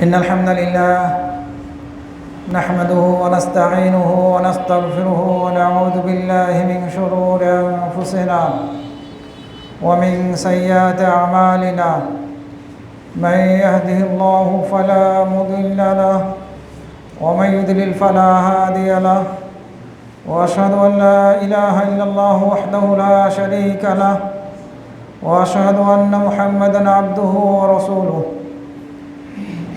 إن الحمد لله نحمده ونستعينه ونستغفره ونعوذ بالله من شرور أنفسنا ومن سيئات أعمالنا من يهده الله فلا مضل له ومن يضلل فلا هادي له وأشهد أن لا إله إلا الله وحده لا شريك له وأشهد أن محمدًا عبده ورسوله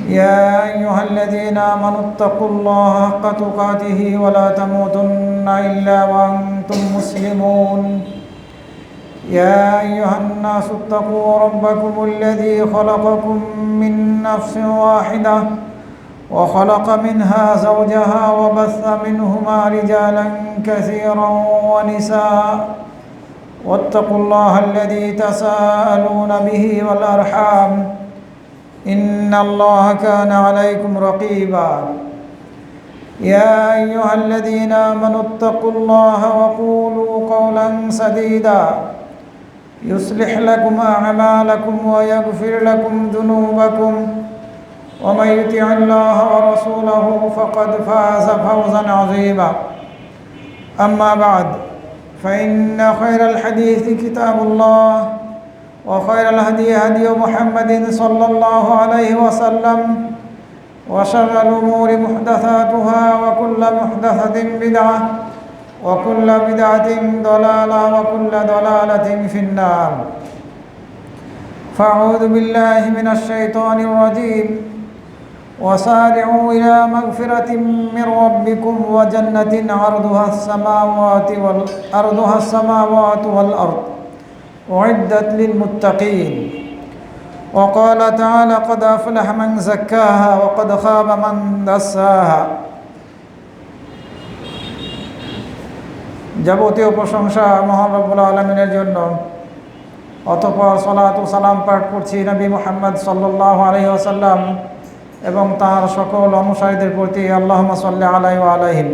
يا أيها الذين آمنوا اتقوا الله حق تقاته ولا تموتن إلا وأنتم مسلمون يا أيها الناس اتقوا ربكم الذي خلقكم من نفس واحدة وخلق منها زوجها وبث منهما رجالا كثيرا ونساء واتقوا الله الذي تساءلون به والأرحام إن الله كان عليكم رقيبا يا أيها الذين آمنوا اتقوا الله وقولوا قولا سديدا يصلح لكم أعمالكم ويغفر لكم ذنوبكم ومن يطع الله ورسوله فقد فاز فوزا عظيما أما بعد فإن خير الحديث كتاب الله وخير الهدي هدي محمد صلى الله عليه وسلم وشر الأمور محدثاتها وكل محدثة بدعة وكل بدعة ضلالة وكل ضلالة في النار فأعوذ بالله من الشيطان الرجيم وسارعوا إلى مغفرة من ربكم وجنة عرضها السماوات والأرض أعدت للمتقين وقال تعالى قد أفلح من زكاها وقد خاب من دساها যাবতীয় প্রশংসা মহান রব্বুল আলামিনের জন্য অতঃপর সালাত ও সালাম পাঠ করছি নবী মুহাম্মদ সাল্লাল্লাহু আলাইহি ওয়াসাল্লাম এবং তার সকল অনুসারীদের প্রতি আল্লাহুম্মা সাল্লি আলাইহি ওয়া আলাইহিম।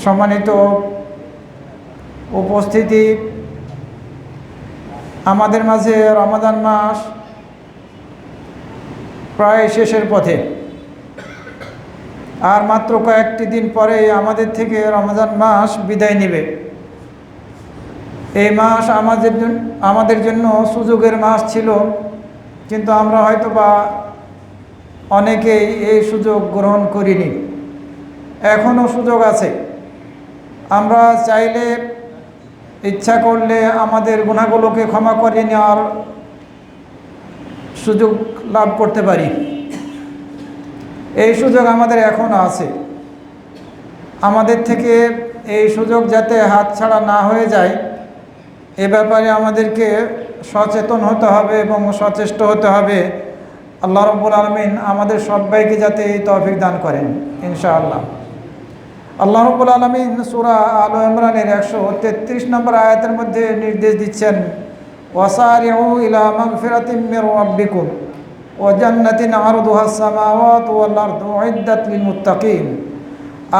সম্মানিত উপস্থিতি, আমাদের মাঝে রমাদান মাস প্রায় শেষের পথে, আর মাত্র কয়েকটি দিন পরে আমাদের থেকে রমজান মাস বিদায় নেবে। এই মাস আমাদের জন্য সুযোগের মাস ছিল, কিন্তু আমরা হয়তো বা অনেকেই এই সুযোগ গ্রহণ করিনি। এখনও সুযোগ আছে, আমরা চাইলে ইচ্ছা করলে আমাদের গুনাহগুলোকে ক্ষমা করে নেওয়ার সুযোগ লাভ করতে পারি। এই সুযোগ আমাদের এখনও আছে। আমাদের থেকে এই সুযোগ যাতে হাতছাড়া না হয়ে যায়, এ ব্যাপারে আমাদেরকে সচেতন হতে হবে এবং সচেষ্ট হতে হবে। আল্লাহ রাব্বুল আলামিন আমাদের সবাইকে যাতে এই তৌফিক দান করেন ইনশাআল্লাহ। আল্লাহ রাব্বুল আলামিন সূরা আল ইমরানের 133 নম্বর আয়াতের মধ্যে নির্দেশ দিচ্ছেন, ওয়াসারিউ ইলা মাগফিরাতিম মির রাব্বিকুম ওয়া জান্নাতিন আরদুহাস সামাওয়াতু ওয়াল আরদু উইদ্দাত লিল মুত্তাকিন।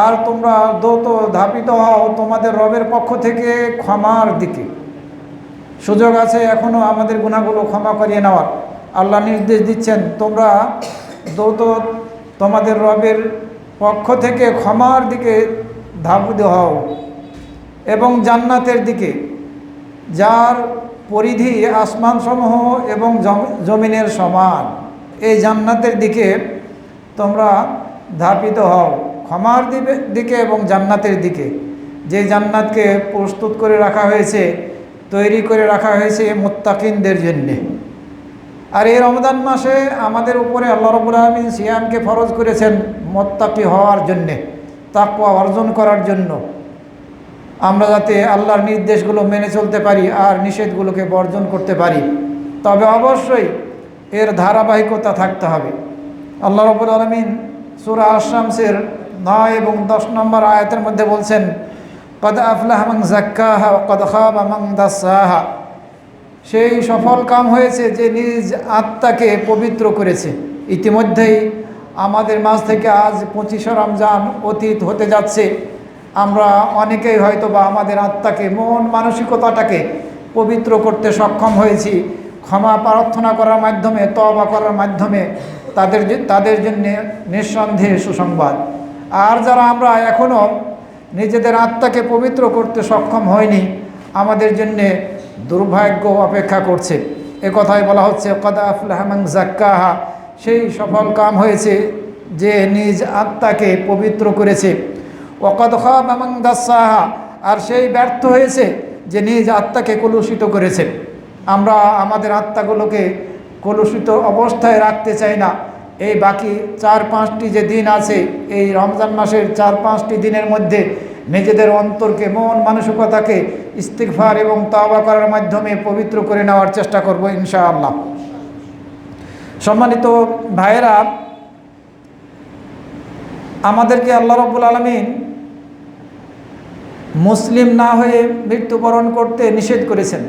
আর তোমরা দ্রুত ধাবিত হও তোমাদের রবের পক্ষ থেকে ক্ষমার দিকে। সুযোগ আছে এখনও আমাদের গুনাহগুলো ক্ষমা করিয়ে নেওয়ার। আল্লাহ নির্দেশ দিচ্ছেন, তোমরা দ্রুত তোমাদের রবের পক্ষ থেকে ক্ষমার দিকে ধাবিত হও এবং জান্নাতের দিকে, যার পরিধি আসমানসমূহ এবং জমিনের সমান। এই জান্নাতের দিকে তোমরা ধাবিত হও, ক্ষমার দিকে এবং জান্নাতের দিকে, যে জান্নাতকে প্রস্তুত করে রাখা হয়েছে, তৈরি করে রাখা হয়েছে মুত্তাকিনদের জন্যে। আর এই রমজান মাসে আমাদের উপরে আল্লাহ রাব্বুল আলামিন সিয়ামকে ফরজ করেছেন মুত্তাকি হওয়ার জন্যে, তাকওয়া অর্জন করার জন্য, আমরা যাতে আল্লাহর নির্দেশগুলো মেনে চলতে পারি আর নিষেধগুলোকে বর্জন করতে পারি। তবে অবশ্যই এর ধারাবাহিকতা থাকতে হবে। আল্লাহ রাব্বুল আলামিন সূরা আশ-শামসের 9 এবং 10 নম্বর আয়াতের মধ্যে বলছেন, কদ আফলাহা মান যাক্কাহা ওয়া কদ খাবা মান দাসসাহা। সেই সফল কাম হয়েছে যে নিজ আত্মাকে পবিত্র করেছে। ইতিমধ্যেই আমাদের মাঝ থেকে আজ 25 রমজান অতীত হতে যাচ্ছে। আমরা অনেকেই হয়তো বা আমাদের আত্মাকে, মন মানসিকতাটাকে পবিত্র করতে সক্ষম হয়েছি, ক্ষমা প্রার্থনা করার মাধ্যমে, তওবা করার মাধ্যমে তাদের জন্য নিঃসন্দেহে সুসংবাদ। আর যারা আমরা এখনও নিজেদের আত্মাকে পবিত্র করতে সক্ষম হয়নি, আমাদের জন্যে দুর্ভাগ্য অপেক্ষা করছে। এ কথাই বলা হচ্ছে কদ আফলাহা মান যাক্কাহা, সেই সফল কাম হয়েছে যে নিজ আত্মাকে পবিত্র করেছে। ওয়াকাদ খাবা মান দাসসাহা, আর সেই ব্যর্থ হয়েছে যে নিজ আত্মাকে কলুষিত করেছে। আমরা আমাদের আত্মাগুলোকে কলুষিত অবস্থায় রাখতে চাই না। এই বাকি 4-5টি যে দিন আছে, এই রমজান মাসের 4-5টি দিনের মধ্যে নিজেদের অন্তরকে, মন মানসিকতাকে ইস্তিগফার এবং তওবা করার মাধ্যমে পবিত্র করে নেওয়ার চেষ্টা করব ইনশাআল্লাহ। সম্মানিত ভাইয়েরা, আমাদেরকে আল্লাহ রাব্বুল আলামিন মুসলিম না হয়ে মৃত্যুবরণ করতে নিষেধ করেছেন,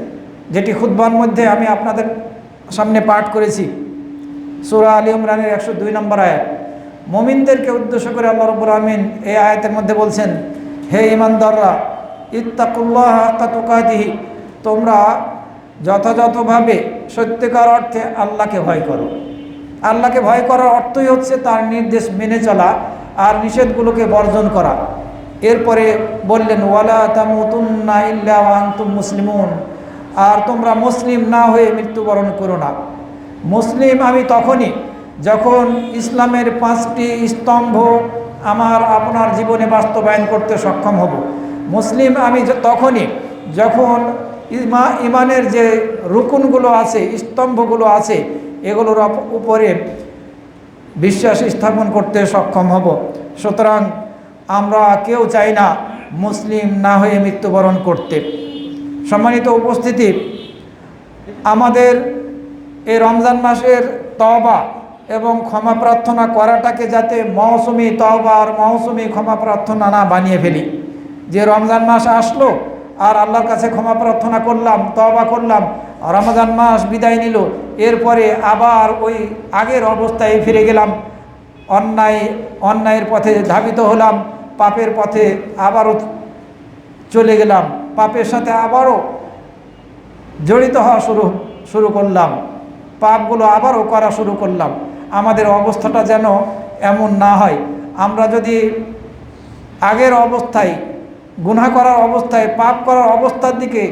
যেটি খুতবার মধ্যে আমি আপনাদের সামনে পাঠ করেছি। সূরা আলী ইমরানের 102 নম্বর আয়াত। মুমিনদেরকে উদ্দেশ্য করে আল্লাহ রাব্বুল আলামিন এই আয়াতের মধ্যে বলছেন, হে ঈমানদাররা, ইত্তাকুল্লাহ হাক্কা তুকাতিহি, তোমরা যথাযথভাবে সত্যিকার অর্থে আল্লাহকে ভয় করো। আল্লাহকে ভয় করার অর্থই হচ্ছে তার নির্দেশ মেনে চলা আর নিষেধগুলোকে বর্জন করা। এরপরে বললেন, ওয়ালা তামুতুন্না ইল্লা ওয়া আনতুম মুসলিমুন, আর তোমরা মুসলিম না হয়ে মৃত্যুবরণ করো না। মুসলিম আমি তখনই যখন ইসলামের 5টি স্তম্ভ আমার আপনার জীবনে বাস্তবায়ন করতে সক্ষম হব। মুসলিম আমি তখনই যখন ইমানের যে রুকুনগুলো আছে, স্তম্ভগুলো আছে, এগুলোর উপরে বিশ্বাস স্থাপন করতে সক্ষম হব। সুতরাং আমরা কেউ চাই না মুসলিম না হয়ে মৃত্যুবরণ করতে। সম্মানিত উপস্থিতি, আমাদের এই রমজান মাসের তওবা এবং ক্ষমা প্রার্থনা করাটাকে যাতে মৌসুমি তওবা আর মৌসুমি ক্ষমা প্রার্থনা না বানিয়ে ফেলি, যে রমজান মাস আসলো আর আল্লাহর কাছে ক্ষমা প্রার্থনা করলাম, তওবা করলাম, রমজান মাস বিদায় নিল, এরপরে আবার ওই আগের অবস্থায় ফিরে গেলাম, অন্যায়ের পথে ধাবিত হলাম, পাপের পথে আবারও চলে গেলাম, পাপের সাথে আবারও জড়িত হওয়া শুরু করলাম, পাপগুলো আবারও করা শুরু করলাম। আমাদের অবস্থাটা যেন এমন না হয়। আমরা যদি আগের অবস্থায়, গুনাহ করার অবস্থায়, পাপ করার অবস্থার দিকে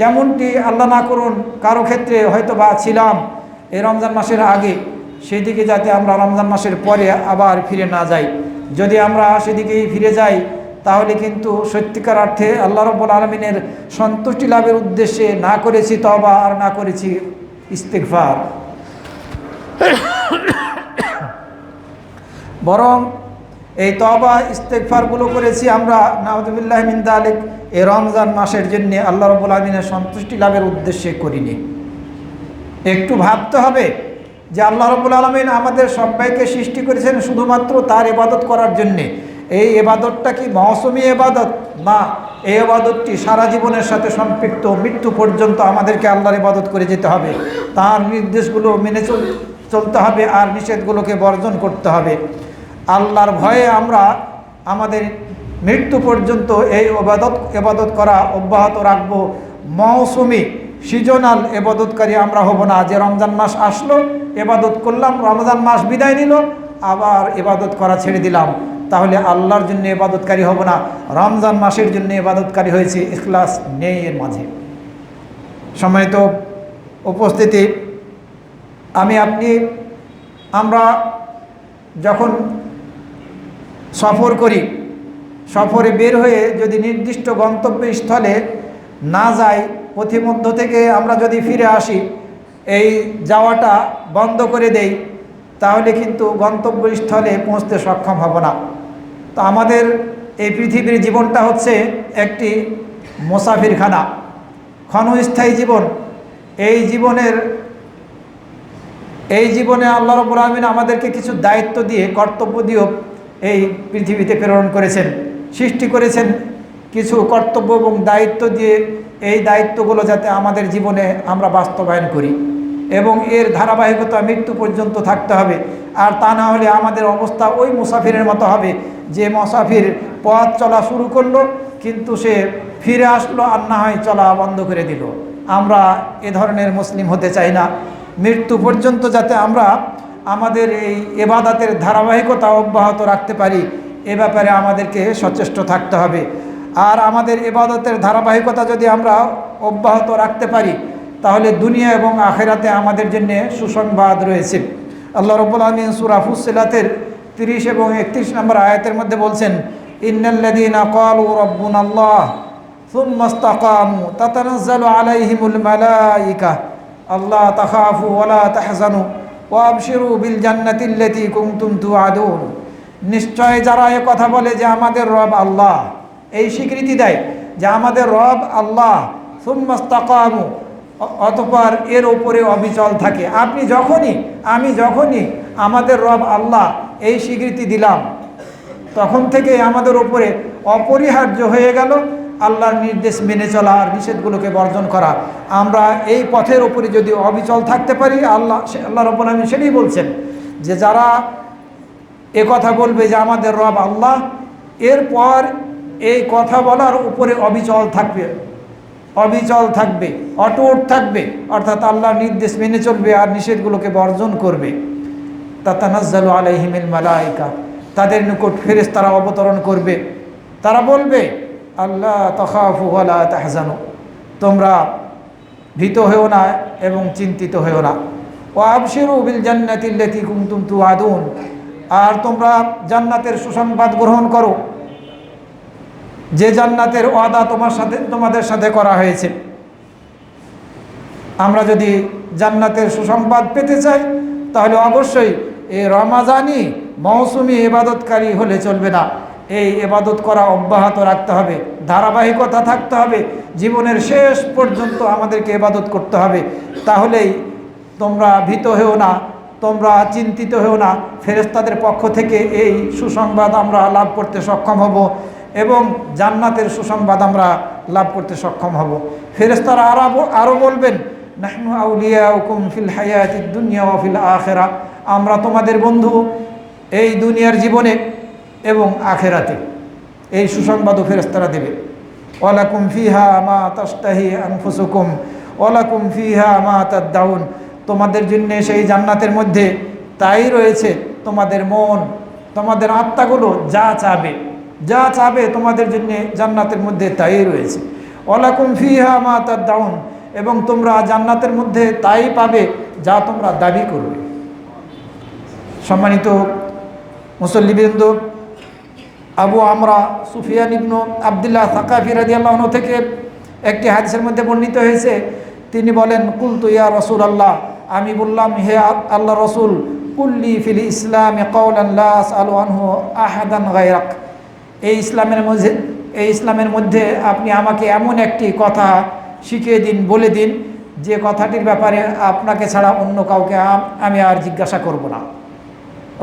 যেমনটি আল্লাহ না করুন কারো ক্ষেত্রে হয়তো বা ছিলাম এই রমজান মাসের আগে, সেদিকে যাতে আমরা রমজান মাসের পরে আবার ফিরে না যাই। যদি আমরা সেদিকেই ফিরে যাই, তাহলে কিন্তু সত্যিকার অর্থে আল্লাহ রাব্বুল আলামিনের সন্তুষ্টি লাভের উদ্দেশ্যে না করেছি তওবা আর না করেছি ইস্তিগফার, বরং এই তওবা ইস্তিগফারগুলো করেছি আমরা নাউযুবিল্লাহ মিন যালিক এই রমজান মাসের জন্য আল্লাহ রাব্বুল আলামিনের সন্তুষ্টি লাভের উদ্দেশ্যে করিনি। একটু ভাবতে হবে যে আল্লাহ রাব্বুল আলামিন আমাদের সবাইকে সৃষ্টি করেছেন শুধুমাত্র তার ইবাদত করার জন্যে। এই ইবাদতটা কি মৌসুমি ইবাদত? না, এই ইবাদতটি সারা জীবনের সাথে সম্পৃক্ত। মৃত্যু পর্যন্ত আমাদেরকে আল্লাহর ইবাদত করে যেতে হবে, তার নির্দেশগুলো মেনে চলতে হবে আর নিষেধগুলোকে বর্জন করতে হবে। আল্লাহর ভয়ে আমরা আমাদের মৃত্যু পর্যন্ত এই ইবাদত করা অব্যাহত রাখবো। মৌসুমি সিজনাল ইবাদতকারী আমরা হব না, যে রমজান মাস আসলো ইবাদত করলাম, রমজান মাস বিদায় নিল, আবার ইবাদত করা ছেড়ে দিলাম, তাহলে আল্লাহর জন্য ইবাদতকারী হব না, রমজান মাসের জন্য ইবাদতকারী হয়েছে, ইখলাস নেই এর মাঝে। সম্মানিত উপস্থিতি, আমরা যখন সফর করি, সফরে বের হয়ে যদি নির্দিষ্ট গন্তব্যস্থলে না যাই, পথিমধ্য থেকে আমরা যদি ফিরে আসি, এই যাওয়াটা বন্ধ করে দেই, তাহলে কিন্তু গন্তব্যস্থলে পৌঁছতে সক্ষম হব না। তো আমাদের এই পৃথিবীর জীবনটা হচ্ছে একটি মুসাফিরখানা, ক্ষণস্থায়ী জীবন। এই জীবনে আল্লাহ রাব্বুল আলামিন আমাদেরকে কিছু দায়িত্ব দিয়ে, কর্তব্য দিয়েও এই পৃথিবীতে প্রেরণ করেছেন, সৃষ্টি করেছেন কিছু কর্তব্য এবং দায়িত্ব দিয়ে। এই দায়িত্বগুলো যাতে আমাদের জীবনে আমরা বাস্তবায়ন করি এবং এর ধারাবাহিকতা মৃত্যু পর্যন্ত থাকতে হবে। আর তা না হলে আমাদের অবস্থা ওই মুসাফিরের মতো হবে, যে মুসাফির পথ চলা শুরু করলো কিন্তু সে ফিরে আসলো আর না হয় চলা বন্ধ করে দিল। আমরা এ ধরনের মুসলিম হতে চাই না। মৃত্যু পর্যন্ত যাতে আমরা আমাদের এই ইবাদতের ধারাবাহিকতা অব্যাহত রাখতে পারি, এ ব্যাপারে আমাদেরকে সচেষ্ট থাকতে হবে। আর আমাদের ইবাদতের ধারাবাহিকতা যদি আমরা অব্যাহত রাখতে পারি, তাহলে দুনিয়া এবং আখিরাতে আমাদের জন্য সুসংবাদ রয়েছে। আল্লাহ রাব্বুল আলামিন সূরা ফুসসিলাতের 30 এবং 31 নম্বর আয়াতের মধ্যে বলছেন, ইন্নাল্লাযীনা ক্বালু রাব্বুনাল্লাহ সুম্মা ইসতাকামু তাতানাজ্জালু আলাইহিমুল মালায়েকা আল্লা তাখাফু ওয়া লা তাহজানু ওয়া আবশিরু বিল জান্নাতিল্লাতী কুনতুম তুআদুন। নিশ্চয় যারা এ কথা বলে যে আমাদের রব আল্লাহ, এই স্বীকৃতি দেয় যে আমাদের রব আল্লাহ, সুম্মা ইসতাকামু, অতঃপর এর উপরে অবিচল থাকে। আমি যখনই আমাদের রব আল্লাহ এই স্বীকৃতি দিলাম, তখন থেকে আমাদের উপরে অপরিহার্য হয়ে গেল আল্লাহর নির্দেশ মেনে চলা আর নিষেধগুলোকে বর্জন করা। আমরা এই পথের উপরে যদি অবিচল থাকতে পারি, আল্লাহ রাব্বুল আলামিন সেটাই বলছেন যে যারা এ কথা বলবে যে আমাদের রব আল্লাহ, এরপর এই কথা বলার উপরে অবিচল থাকবে, অটুট থাকবে, অর্থাৎ আল্লাহর নির্দেশ মেনে চলবে আর নিষেধগুলোকে বর্জন করবে। তাতানাজ্জালু আলাইহিমুল মালায়েকা, তাদের নিকট ফেরেশতারা অবতরণ করবে। তারা বলবে, আল্লাহ তাখাফু ওয়া লা তাহজানু, তোমরা ভীত হও না এবং চিন্তিত হও না। ওয়া আবশিরু বিল জান্নাতিল্লাতী কুনতুম তুআদুন, আর তোমরা জান্নাতের সুসংবাদ গ্রহণ করো, যে জান্নাতের ওয়াদা তোমাদের সাথে করা হয়েছে। আমরা যদি জান্নাতের সুসংবাদ পেতে চাই, তাহলে অবশ্যই এই রমাজানি মৌসুমি ইবাদতকারী হলে চলবে না। এই ইবাদত করা অব্যাহত রাখতে হবে, ধারাবাহিকতা থাকতে হবে, জীবনের শেষ পর্যন্ত আমাদেরকে ইবাদত করতে হবে। তাহলেই তোমরা ভীত হও না, তোমরা চিন্তিত হও না। ফেরেশতাদের পক্ষ থেকে এই সুসংবাদ আমরা লাভ করতে সক্ষম হব এবং জান্নাতের সুসংবাদ আমরা লাভ করতে সক্ষম হব। ফেরেশতারা আরও বলবেন, নাহনু আউলিয়াউকুম ফিল হায়াতিদ দুনিয়া ওয়া ফিল আখিরা, আমরা তোমাদের বন্ধু এই দুনিয়ার জীবনে এবং আখিরাতে। এই সুসংবাদও ফেরেশতারা দেবে। ওয়ালাকুম ফিহা মা তাশতাহি আনফুসুকুম ওয়ালাকুম ফিহা মা তাদদাউন, তোমাদের জন্য সেই জান্নাতের মধ্যে তাই রয়েছে তোমাদের মন, তোমাদের আত্মাগুলো যা চাবে তোমাদের জন্য জান্নাতের মধ্যে তাই রয়েছে। ওয়ালাকুম ফিহা মা তাদদাউন, এবং তোমরা জান্নাতের মধ্যে তাই পাবে যা তোমরা দাবি করবে। সম্মানিত মুসল্লিবৃন্দ, আবু আমরা সুফিয়ান ইবনু আবদুল্লাহ সাকাফি রাদিয়াল্লাহু আনহু থেকে একটি হাদিসের মধ্যে বর্ণিত হয়েছে, তিনি বলেন, কুলতু ইয়া রাসূলুল্লাহ, আমি বললাম হে আল্লাহ রসুল, কুল্লি ফিল ইসলামে কাওলান লা আসআলু আনহু আহাদান গায়রাক, এই ইসলামের মধ্যে আপনি আমাকে এমন একটি কথা শিখিয়ে দিন, বলে দিন, যে কথাটির ব্যাপারে আপনাকে ছাড়া অন্য কাউকে আমি আর জিজ্ঞাসা করব না।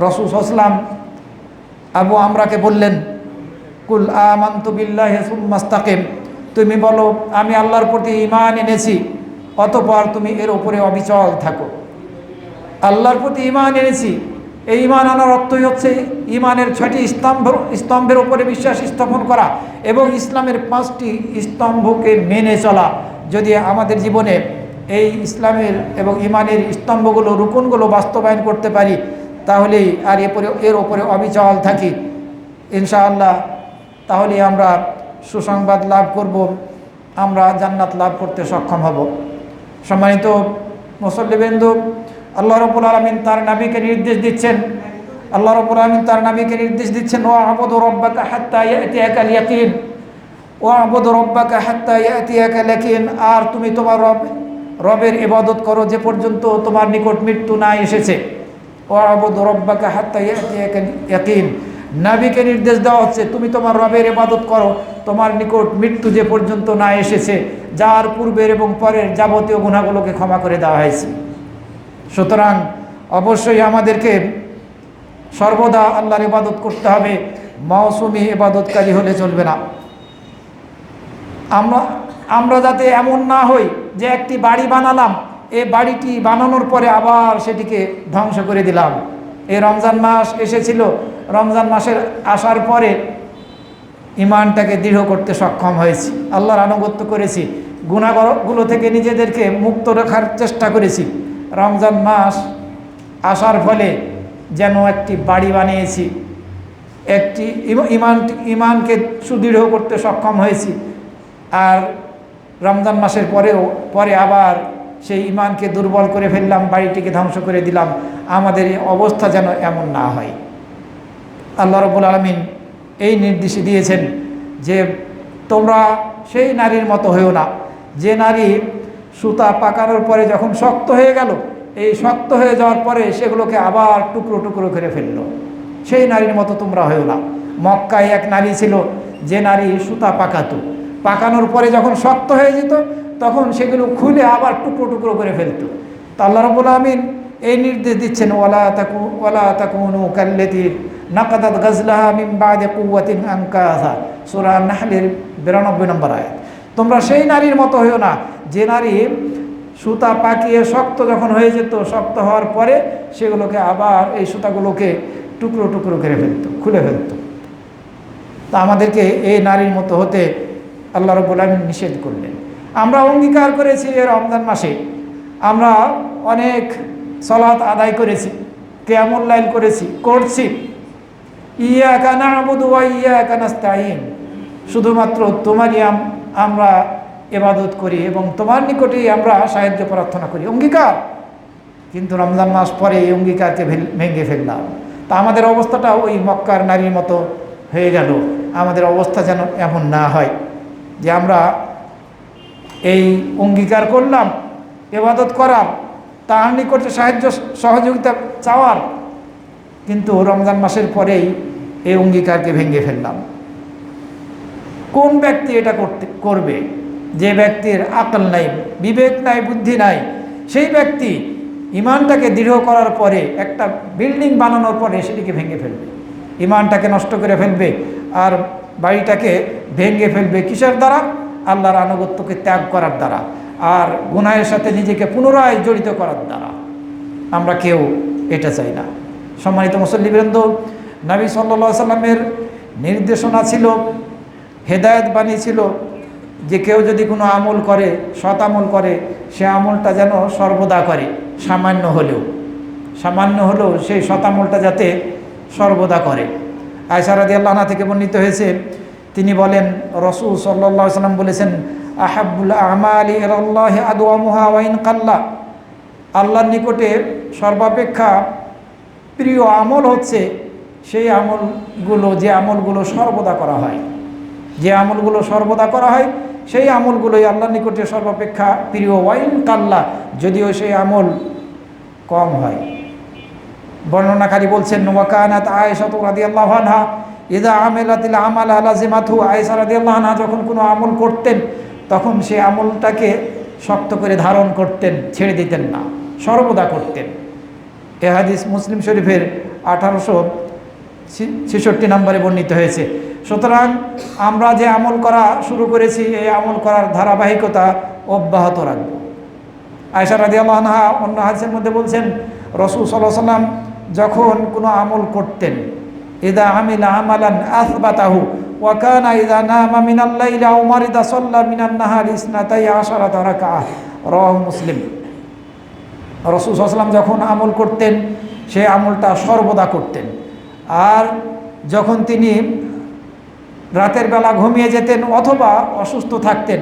রাসূল সাল্লাল্লাহু আলাইহি ওয়াসাল্লাম আবু আমরাকে বললেন, কুল আমানতু বিল্লাহি সুম্মা ইসতাকিম, তুমি বলো আমি আল্লাহর প্রতি ঈমান এনেছি, অতঃপর তুমি এর উপরে অবিচল থাকো। আল্লাহর প্রতি ঈমান এনেছি, এই ঈমান আনার অর্থই হচ্ছে ঈমানের 6টি স্তম্ভের উপরে বিশ্বাস স্থাপন করা এবং ইসলামের 5টি স্তম্ভকে মেনে চলা। যদি আমাদের জীবনে এই ইসলামের এবং ঈমানের স্তম্ভগুলো, রুকুনগুলো বাস্তবায়ন করতে পারি, তাহলেই আর এর উপরে অবিচল থাকি ইনশাআল্লাহ, তাহলে আমরা সুসংবাদ লাভ করব, আমরা জান্নাত লাভ করতে সক্ষম হব। সম্মানিত মুসল্লিবৃন্দ, আল্লাহ রাব্বুল আলামিন তার নবীকে নির্দেশ দিচ্ছেন, ওয়া আবুদু রাব্বাকা হাত্তা ইয়াতিয়াকাল ইয়াকিন, আর তুমি তোমার রবের ইবাদত করো যে পর্যন্ত তোমার নিকট মৃত্যু না এসেছে। ওয়া আবুদু রাব্বাকা হাত্তা ইয়াতিয়াকাল ইয়াকিন, নবীকে নির্দেশ দেওয়া হচ্ছে তুমি তোমার রবের ইবাদত করো তোমার নিকট মৃত্যু যে পর্যন্ত না এসেছে, যার পূর্বের এবং পরের যাবতীয় গুনাহগুলোকে ক্ষমা করে দেওয়া হয়েছে। সুতরাং অবশ্যই আমাদেরকে সর্বদা আল্লাহর ইবাদত করতে হবে, মৌসুমি ইবাদতকারী হলে চলবে না। আমরা যাতে এমন না হই যে একটি বাড়ি বানালাম, এই বাড়িটি বানানোর পরে আবার সেটিকে ধ্বংস করে দিলাম। এই রমজান মাস এসেছিল, রমজান মাসের আসার পরে ইমানটাকে দৃঢ় করতে সক্ষম হয়েছি, আল্লাহর আনুগত্য করেছি, গুনাহগুলো থেকে নিজেদেরকে মুক্ত রাখার চেষ্টা করেছি। রমজান মাস আসার ফলে যেন একটি বাড়ি বানিয়েছি, একটি ইমানকে সুদৃঢ় করতে সক্ষম হয়েছি। আর রমজান মাসের পরে আবার সেই ইমানকে দুর্বল করে ফেললাম, বাড়িটিকে ধ্বংস করে দিলাম। আমাদের অবস্থা যেন এমন না হয়। আল্লাহ রাব্বুল আলামিন এই নির্দেশ দিয়েছেন যে তোমরা সেই নারীর মতো হয়েও না, যে নারী সুতা পাকানোর পরে যখন শক্ত হয়ে গেল, এই শক্ত হয়ে যাওয়ার পরে সেগুলোকে আবার টুকরো টুকরো করে ফেললো। সেই নারীর মতো তোমরা হয়েও না। মক্কায় এক নারী ছিল, যে নারী সুতা পাকানোর পরে যখন শক্ত হয়ে যেত তখন সেগুলো খুলে আবার টুকরো টুকরো করে ফেলতো। তা আল্লাহ রাব্বুল আমিন এই নির্দেশ দিচ্ছেন, ওয়ালা তাকুনু কাল্লাতী নাকাদাত গাজলাহা মিন বাদি কুওয়াতিন আনকাসা, সূরা আন-নাহলের 92 নম্বর আয়াত। তোমরা সেই নারীর মতো হইও না যে নারী সুতা পাকিয়ে শক্ত যখন হয়ে যেত, শক্ত হওয়ার পরে সেগুলোকে আবার এই সুতাগুলোকে টুকরো টুকরো করে ফেলতো, খুলে ফেলতো। তা আমাদেরকে এই নারীর মতো হতে আল্লাহ রাব্বুল আমিন নিষেধ করলেন। আমরা অঙ্গীকার করেছি এই রমজান মাসে আমরা অনেক সালাত আদায় করেছি, কিয়ামুল লাইল করছি। ইয়াকা না'বুদু ওয়া ইয়াকা নাস্তাঈন, শুধুমাত্র তোমারই আমরা ইবাদত করি এবং তোমার নিকটেই আমরা সাহায্য প্রার্থনা করি, অঙ্গীকার। কিন্তু রমজান মাস পরে এই অঙ্গীকারকে ভেঙে ফেললাম। তা আমাদের অবস্থাটা ওই মক্কার নারীর মতো হয়ে গেল। আমাদের অবস্থা যেন এমন না হয় যে আমরা এই অঙ্গীকার করলাম ইবাদত করার, তার নিকটে সাহায্য সহযোগিতা চাওয়ার, কিন্তু রমজান মাসের পরেই এই অঙ্গীকারকে ভেঙে ফেললাম। কোন ব্যক্তি এটা করবে? যে ব্যক্তির আকল নাই, বিবেক নাই, বুদ্ধি নাই, সেই ব্যক্তি ইমানটাকে দৃঢ় করার পরে, একটা বিল্ডিং বানানোর পরে সেটিকে ভেঙে ফেলবে, ইমানটাকে নষ্ট করে ফেলবে আর বাড়িটাকে ভেঙে ফেলবে। কিসের দ্বারা? আল্লাহর আনুগত্যকে ত্যাগ করার দ্বারা আর গুনাহের সাথে নিজেকে পুনরায় জড়িত করার দ্বারা। আমরা কেউ এটা চাই না। সম্মানিত মুসল্লিবৃন্দ, নবী সাল্লাল্লাহু আলাইহি সাল্লামের নির্দেশনা ছিল, হেদায়েত বাণী ছিল যে কেউ যদি কোনো আমল করে, সৎ আমল করে, সে আমলটা যেন সর্বদা করে, সামান্য হলেও সেই সৎ আমলটা যাতে সর্বদা করে। আয়েশা রাদিয়াল্লাহু আনহা থেকে বর্ণিত হয়েছে, তিনি বলেন, রাসূল সাল্লাল্লাহু আলাইহি সাল্লাম বলেছেন, আহাব্বুল আমালি ইলাল্লাহি আদওয়ামুহা ওয়া ইন কাল্লা, আল্লাহর নিকটে সর্বাপেক্ষা প্রিয় আমল হচ্ছে সেই আমলগুলো, যে আমলগুলো সর্বদা করা হয়, সেই আমলগুলোই আল্লাহর নিকটে সর্বাপেক্ষা প্রিয়। ওয়াইন কাল্লা, যদিও সেই আমল কম হয়। বর্ণনাকারী বলছেন, ওয়াকানাত আয়েশা রাদিয়াল্লাহু আনহা ইযা আমিলাতিল আমালা লাজিমাতহু, আয়েশা রাদিয়াল্লাহু আনহা যখন কোনো আমল করতেন তখন সেই আমলটাকে শক্ত করে ধারণ করতেন, ছেড়ে দিতেন না, সর্বদা করতেন। এ হাদিস মুসলিম শরীফের 1866 নম্বরে বর্ণিত হয়েছে। সুতরাং আমরা যে আমল করা শুরু করেছি, এই আমল করার ধারাবাহিকতা অব্যাহত রাখব। আয়েশা রাদিয়াল্লাহু আনহা অন্য হাদিসের মধ্যে বলছেন, রাসূল সাল্লাল্লাহু আলাইহি ওয়াসাল্লাম যখন কোনো আমল করতেন, ইযা আমিলা আমালান আসবাতাহু ওয়া কানা ইযা নামা মিনাল লাইলি আও মারিদা সাল্লা মিনান নাহারি ইসনাতাই আশারাতা রাকাআহ, রাওয়াহু মুসলিম। রাসূল সাল্লাল্লাহু আলাইহি ওয়াসাল্লাম যখন আমল করতেন সেই আমলটা সর্বদা করতেন। আর যখন তিনি রাতের বেলা ঘুমিয়ে যেতেন অথবা অসুস্থ থাকতেন,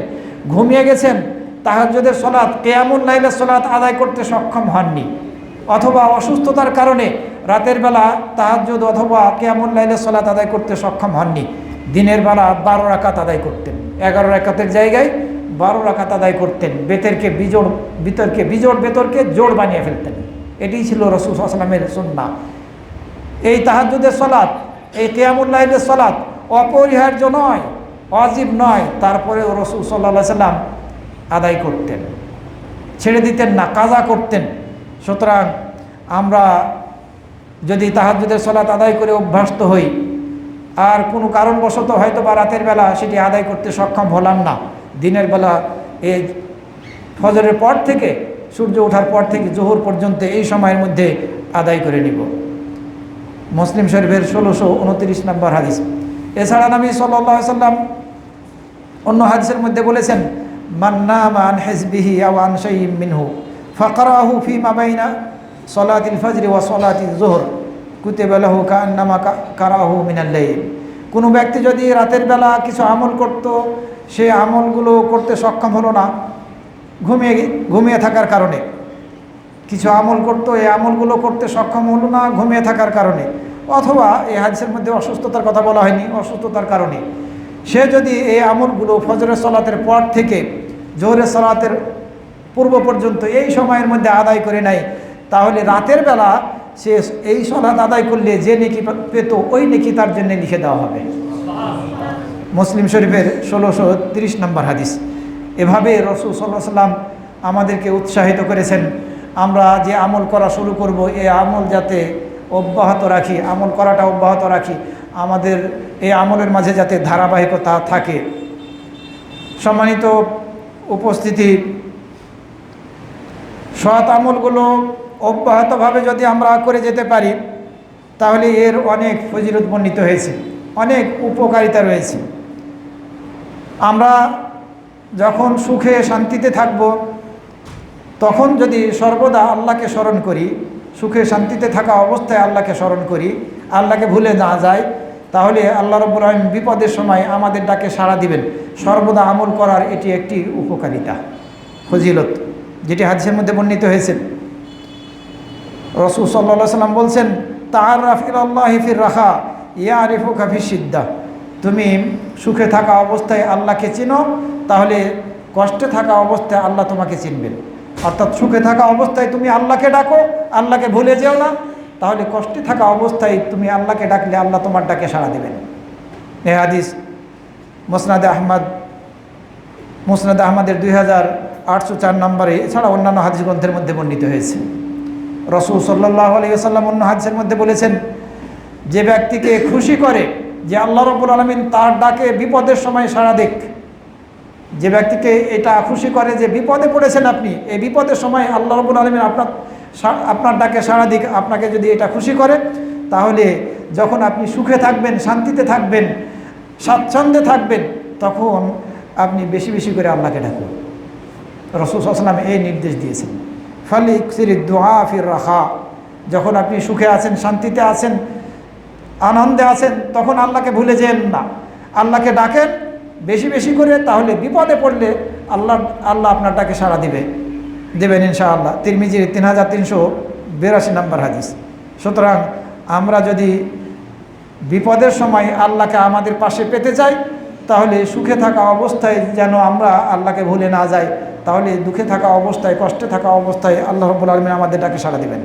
ঘুমিয়ে গেছেন, তাহাজ্জুদের সালাত, কিয়ামুল লাইলের সালাত আদায় করতে সক্ষম হননি, অথবা অসুস্থতার কারণে রাতের বেলা তাহাজ্জুদ অথবা কিয়ামুল লাইলের সালাত আদায় করতে সক্ষম হননি, দিনের বেলা 12 রাকাত আদায় করতেন, 11 রাকাতের জায়গায় 12 রাকাত আদায় করতেন। বিতর্কে জোড় বানিয়ে ফেলতেন। এটিই ছিল রাসূল সাল্লাল্লাহু আলাইহি ওয়াসাল্লামের সুন্নাহ। এই তাহাজ্জুদের সালাত, এই কিয়ামুল লাইলের সালাত অপরিহার্য নয়, ওয়াজিব নয়, তারপরেও রাসূল সাল্লাল্লাহু আলাইহি ওয়াসাল্লাম আদায় করতেন, ছেড়ে দিতেন না, কাজা করতেন। সুতরাং আমরা যদি তাহাজ্জুদের সালাত আদায় করে অভ্যস্ত হই আর কোনো কারণবশত হয়তো বা রাতের বেলা সেটি আদায় করতে সক্ষম হলাম না, দিনের বেলা এই ফজরের পর থেকে, সূর্য ওঠার পর থেকে জোহর পর্যন্ত এই সময়ের মধ্যে আদায় করে নিব। মুসলিম শরীফের 1629 নম্বর হাদিস। এছাড়া নবী সাল্লাল্লাহু আলাইহি ওয়াসাল্লাম অন্য হাদিসের মধ্যে বলেছেন, মান নামা আন হিজবিহি আও আন শাইইন মিনহু ফাকরাহু ফীমা বাইনা সলাতিল ফজর ওয়া সলাতিজ যুহর কুতিবা লাহু কাআন্নামা কারাহু মিনাল লাইল। কোনো ব্যক্তি যদি রাতের বেলা কিছু আমল করত, সে আমলগুলো করতে সক্ষম হলো না ঘুমিয়ে থাকার কারণে, কিছু আমল করতো, এই আমলগুলো করতে সক্ষম হলো না ঘুমিয়ে থাকার কারণে, অথবা এই হাদিসের মধ্যে অসুস্থতার কথা বলা হয়নি, অসুস্থতার কারণে সে যদি এই আমলগুলো ফজরের সলাতের পর থেকে জোহরের সলাতের পূর্ব পর্যন্ত এই সময়ের মধ্যে আদায় করে নেয়, তাহলে রাতের বেলা সে এই সলাত আদায় করলে যে নেকি পেত ওই নেকি তার জন্য লিখে দেওয়া হবে। মুসলিম শরীফের 1630 নম্বর হাদিস। এভাবে রাসূল সাল্লাল্লাহু আলাইহি ওয়াসাল্লাম আমাদেরকে উৎসাহিত করেছেন আমরা যে আমল করা শুরু করব, এই আমল যাতে অব্যাহত রাখি, আমল করাটা অব্যাহত রাখি, আমাদের এই আমলের মাঝে যাতে ধারাবাহিকতা থাকে। সম্মানিত উপস্থিতি, সৎ আমলগুলো অব্যাহতভাবে যদি আমরা করে যেতে পারি তাহলে এর অনেক ফজিলত বর্ণিত হয়েছে, অনেক উপকারিতা রয়েছে। আমরা যখন সুখে শান্তিতে থাকব তখন যদি সর্বদা আল্লাহকে স্মরণ করি, সুখে শান্তিতে থাকা অবস্থায় আল্লাহকে স্মরণ করি, আল্লাহকে ভুলে না যাই, তাহলে আল্লাহ রাব্বুল আলামিন বিপদের সময় আমাদের ডাকে সাড়া দিবেন। সর্বদা আমল করার এটি একটি উপকারিতা, ফজিলত, যেটি হাদিসের মধ্যে বর্ণিত হয়েছে। রাসূল সাল্লাল্লাহু আলাইহি ওয়াসাল্লাম বলছেন, তাআররাফ ইলাল্লাহি ফির রাখা ইয়ারিফুকা ফিশ শিদ্দা। তুমি সুখে থাকা অবস্থায় আল্লাহকে চিনো, তাহলে কষ্টে থাকা অবস্থায় আল্লাহ তোমাকে চিনবেন। অর্থাৎ সুখে থাকা অবস্থায় তুমি আল্লাহকে ডাকো, আল্লাহকে ভুলে যেও না, তাহলে কষ্টে থাকা অবস্থায় তুমি আল্লাহকে ডাকলে আল্লাহ তোমার ডাকে সাড়া দেবেন। এই হাদিস মুসনাদে আহমদের 2804 নম্বরে, এছাড়া অন্যান্য হাদিস গ্রন্থের মধ্যে বর্ণিত হয়েছে। রাসূল সাল্লাল্লাহু আলাইহি ওয়াসাল্লাম অন্য হাদিসের মধ্যে বলেছেন, যে ব্যক্তিকে খুশি করে যে আল্লাহ রাব্বুল আলামিন তার ডাকে বিপদের সময় সাড়া দেখ, যে ব্যক্তিকে এটা খুশি করে যে বিপদে পড়েছেন আপনি, এই বিপদের সময় আল্লাহ রাব্বুল আলামিন আপনার ডাকে সাড়া দিক, আপনাকে যদি এটা খুশি করে, তাহলে যখন আপনি সুখে থাকবেন, শান্তিতে থাকবেন, স্বাচ্ছন্দ্যে থাকবেন, তখন আপনি বেশি বেশি করে আল্লাহকে ডাকুন। রাসূল সাল্লাল্লাহু আলাইহি ওয়াসাল্লাম এই নির্দেশ দিয়েছেন, ফালিকসিরিদ দুআ ফির রাখা। যখন আপনি সুখে আছেন, শান্তিতে আছেন, আনন্দে আছেন, তখন আল্লাহকে ভুলে যেন না, আল্লাহকে ডাকেন বেশি বেশি করে, তাহলে বিপদে পড়লে আল্লাহ আপনার ডাকে সাড়া দেবেন ইনশাআল্লাহ। তিরমিজির 3382 নম্বর হাদিস। সুতরাং আমরা যদি বিপদের সময় আল্লাহকে আমাদের পাশে পেতে চাই, তাহলে সুখে থাকা অবস্থায় যেন আমরা আল্লাহকে ভুলে না যাই, তাহলে দুঃখে থাকা অবস্থায়, কষ্টে থাকা অবস্থায় আল্লাহ রাব্বুল আলামিন আমাদের ডাকে সাড়া দেবেন।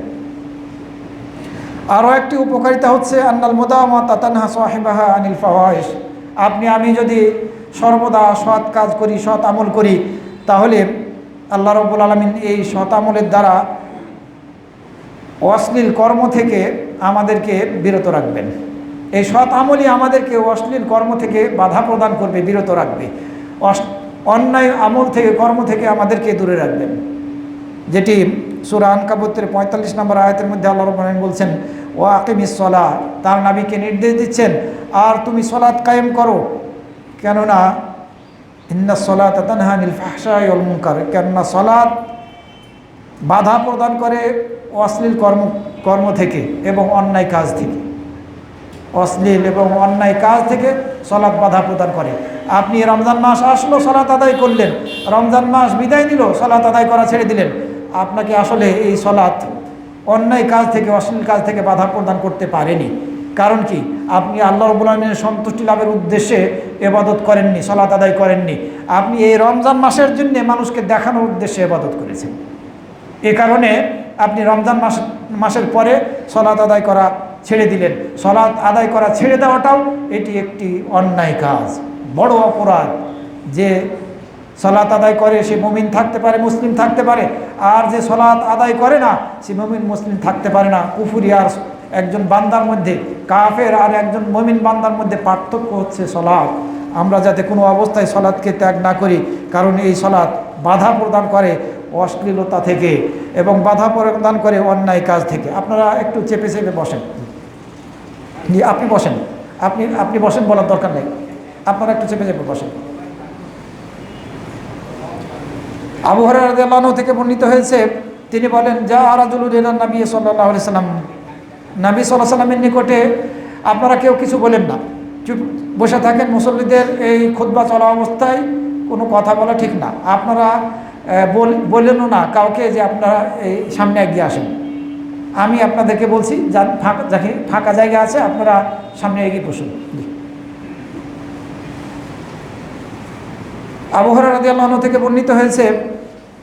আরও একটি উপকারিতা হচ্ছে আন্নাল মুদাওয়ামাতা তানহা সাহিবাহা আনিল ফাওয়াহিশ। আমি যদি সর্বদা সৎ কাজ করি, সৎ আমল করি, তাহলে আল্লাহ রাব্বুল আলামিন এই সৎ আমলের দ্বারা অশ্লীল কর্ম থেকে আমাদেরকে বিরত রাখবেন। এই সৎ আমলই আমাদেরকে অশ্লীল কর্ম থেকে বাধা প্রদান করবে, বিরত রাখবে, অন্যায় আমল থেকে, কর্ম থেকে আমাদেরকে দূরে রাখবেন। যেটি সূরা আনকাবুতের 45 নম্বর আয়াতের মধ্যে আল্লাহ রাব্বুল আলামিন বলছেন, ওয়া আকিমিস সালাহ, তার নবীকে নির্দেশ দিচ্ছেন, আর তুমি সালাত কায়েম করো, কেননা ইন্নাস সালাতা তানহা আনিল ফাহশাই ওয়াল মুনকার, কেননা সালাত বাধা প্রদান করে অশ্লীল কর্ম থেকে এবং অন্যায় কাজ থেকে, অশ্লীল এবং অন্যায় কাজ থেকে সালাত বাধা প্রদান করে। আপনি রমজান মাস আসলো, সালাত আদায় করলেন, রমজান মাস বিদায় নিল, সালাত আদায় করা ছেড়ে দিলেন, আপনাকে আসলে এই সালাত অন্যায় কাজ থেকে, অশ্লীল কাজ থেকে বাধা প্রদান করতে পারেনি। কারণ কি? আপনি আল্লাহ রাব্বুল আলামিনের সন্তুষ্টি লাভের উদ্দেশ্যে ইবাদত করেননি, সালাত আদায় করেননি, আপনি এই রমজান মাসের জন্য মানুষকে দেখানোর উদ্দেশ্যে ইবাদত করেছেন। এ কারণে আপনি রমজান মাসের পরে সালাত আদায় করা ছেড়ে দিলেন। সালাত আদায় করা ছেড়ে দেওয়াটাও এটি একটি অন্যায় কাজ, বড় অপরাধ। যে সালাত আদায় করে সে মুমিন থাকতে পারে, মুসলিম থাকতে পারে, আর যে সালাত আদায় করে না সে মুমিন মুসলিম থাকতে পারে না। কুফরি আর একজন বান্দার মধ্যে, কাফের আর একজন মুমিন বান্দার মধ্যে পার্থক্য হচ্ছে সালাত। আমরা যাতে কোনো অবস্থায় সালাতকে ত্যাগ না করি, কারণ এই সালাত বাধা প্রদান করে অশ্লীলতা থেকে এবং বাধা প্রদান করে অন্যায় কাজ থেকে। আপনারা একটু চেপে চেপে বসেন, আপনি বসেন, আপনি বসেন, বলার দরকার নেই, আপনারা একটু চেপে চেপে বসেন। আবু হুরায়রা রাদিয়াল্লাহু আনহু থেকে বর্ণিত হয়েছে, তিনি বলেন, যা রাজুলুন ইলা নবী সাল্লাল্লাহু আলাইহি সাল্লাম, নবী সাল্লাল্লাহু আলাইহি সাল্লামের নিকটে আপনারা কেউ কিছু বলেন না, চুপ বসে থাকেন। মুসল্লিদের এই খুতবা চলা অবস্থায় কোনো কথা বলা ঠিক না। আপনারা বললেনও না কাউকে যে আপনারা এই সামনে এগিয়ে আসেন। আমি আপনাদেরকে বলছি, যাকে ফাঁকা জায়গা আছে আপনারা সামনে এগিয়ে বসুন। আবু হুরায়রা রাদিয়াল্লাহু আনহু থেকে বর্ণিত হয়েছে,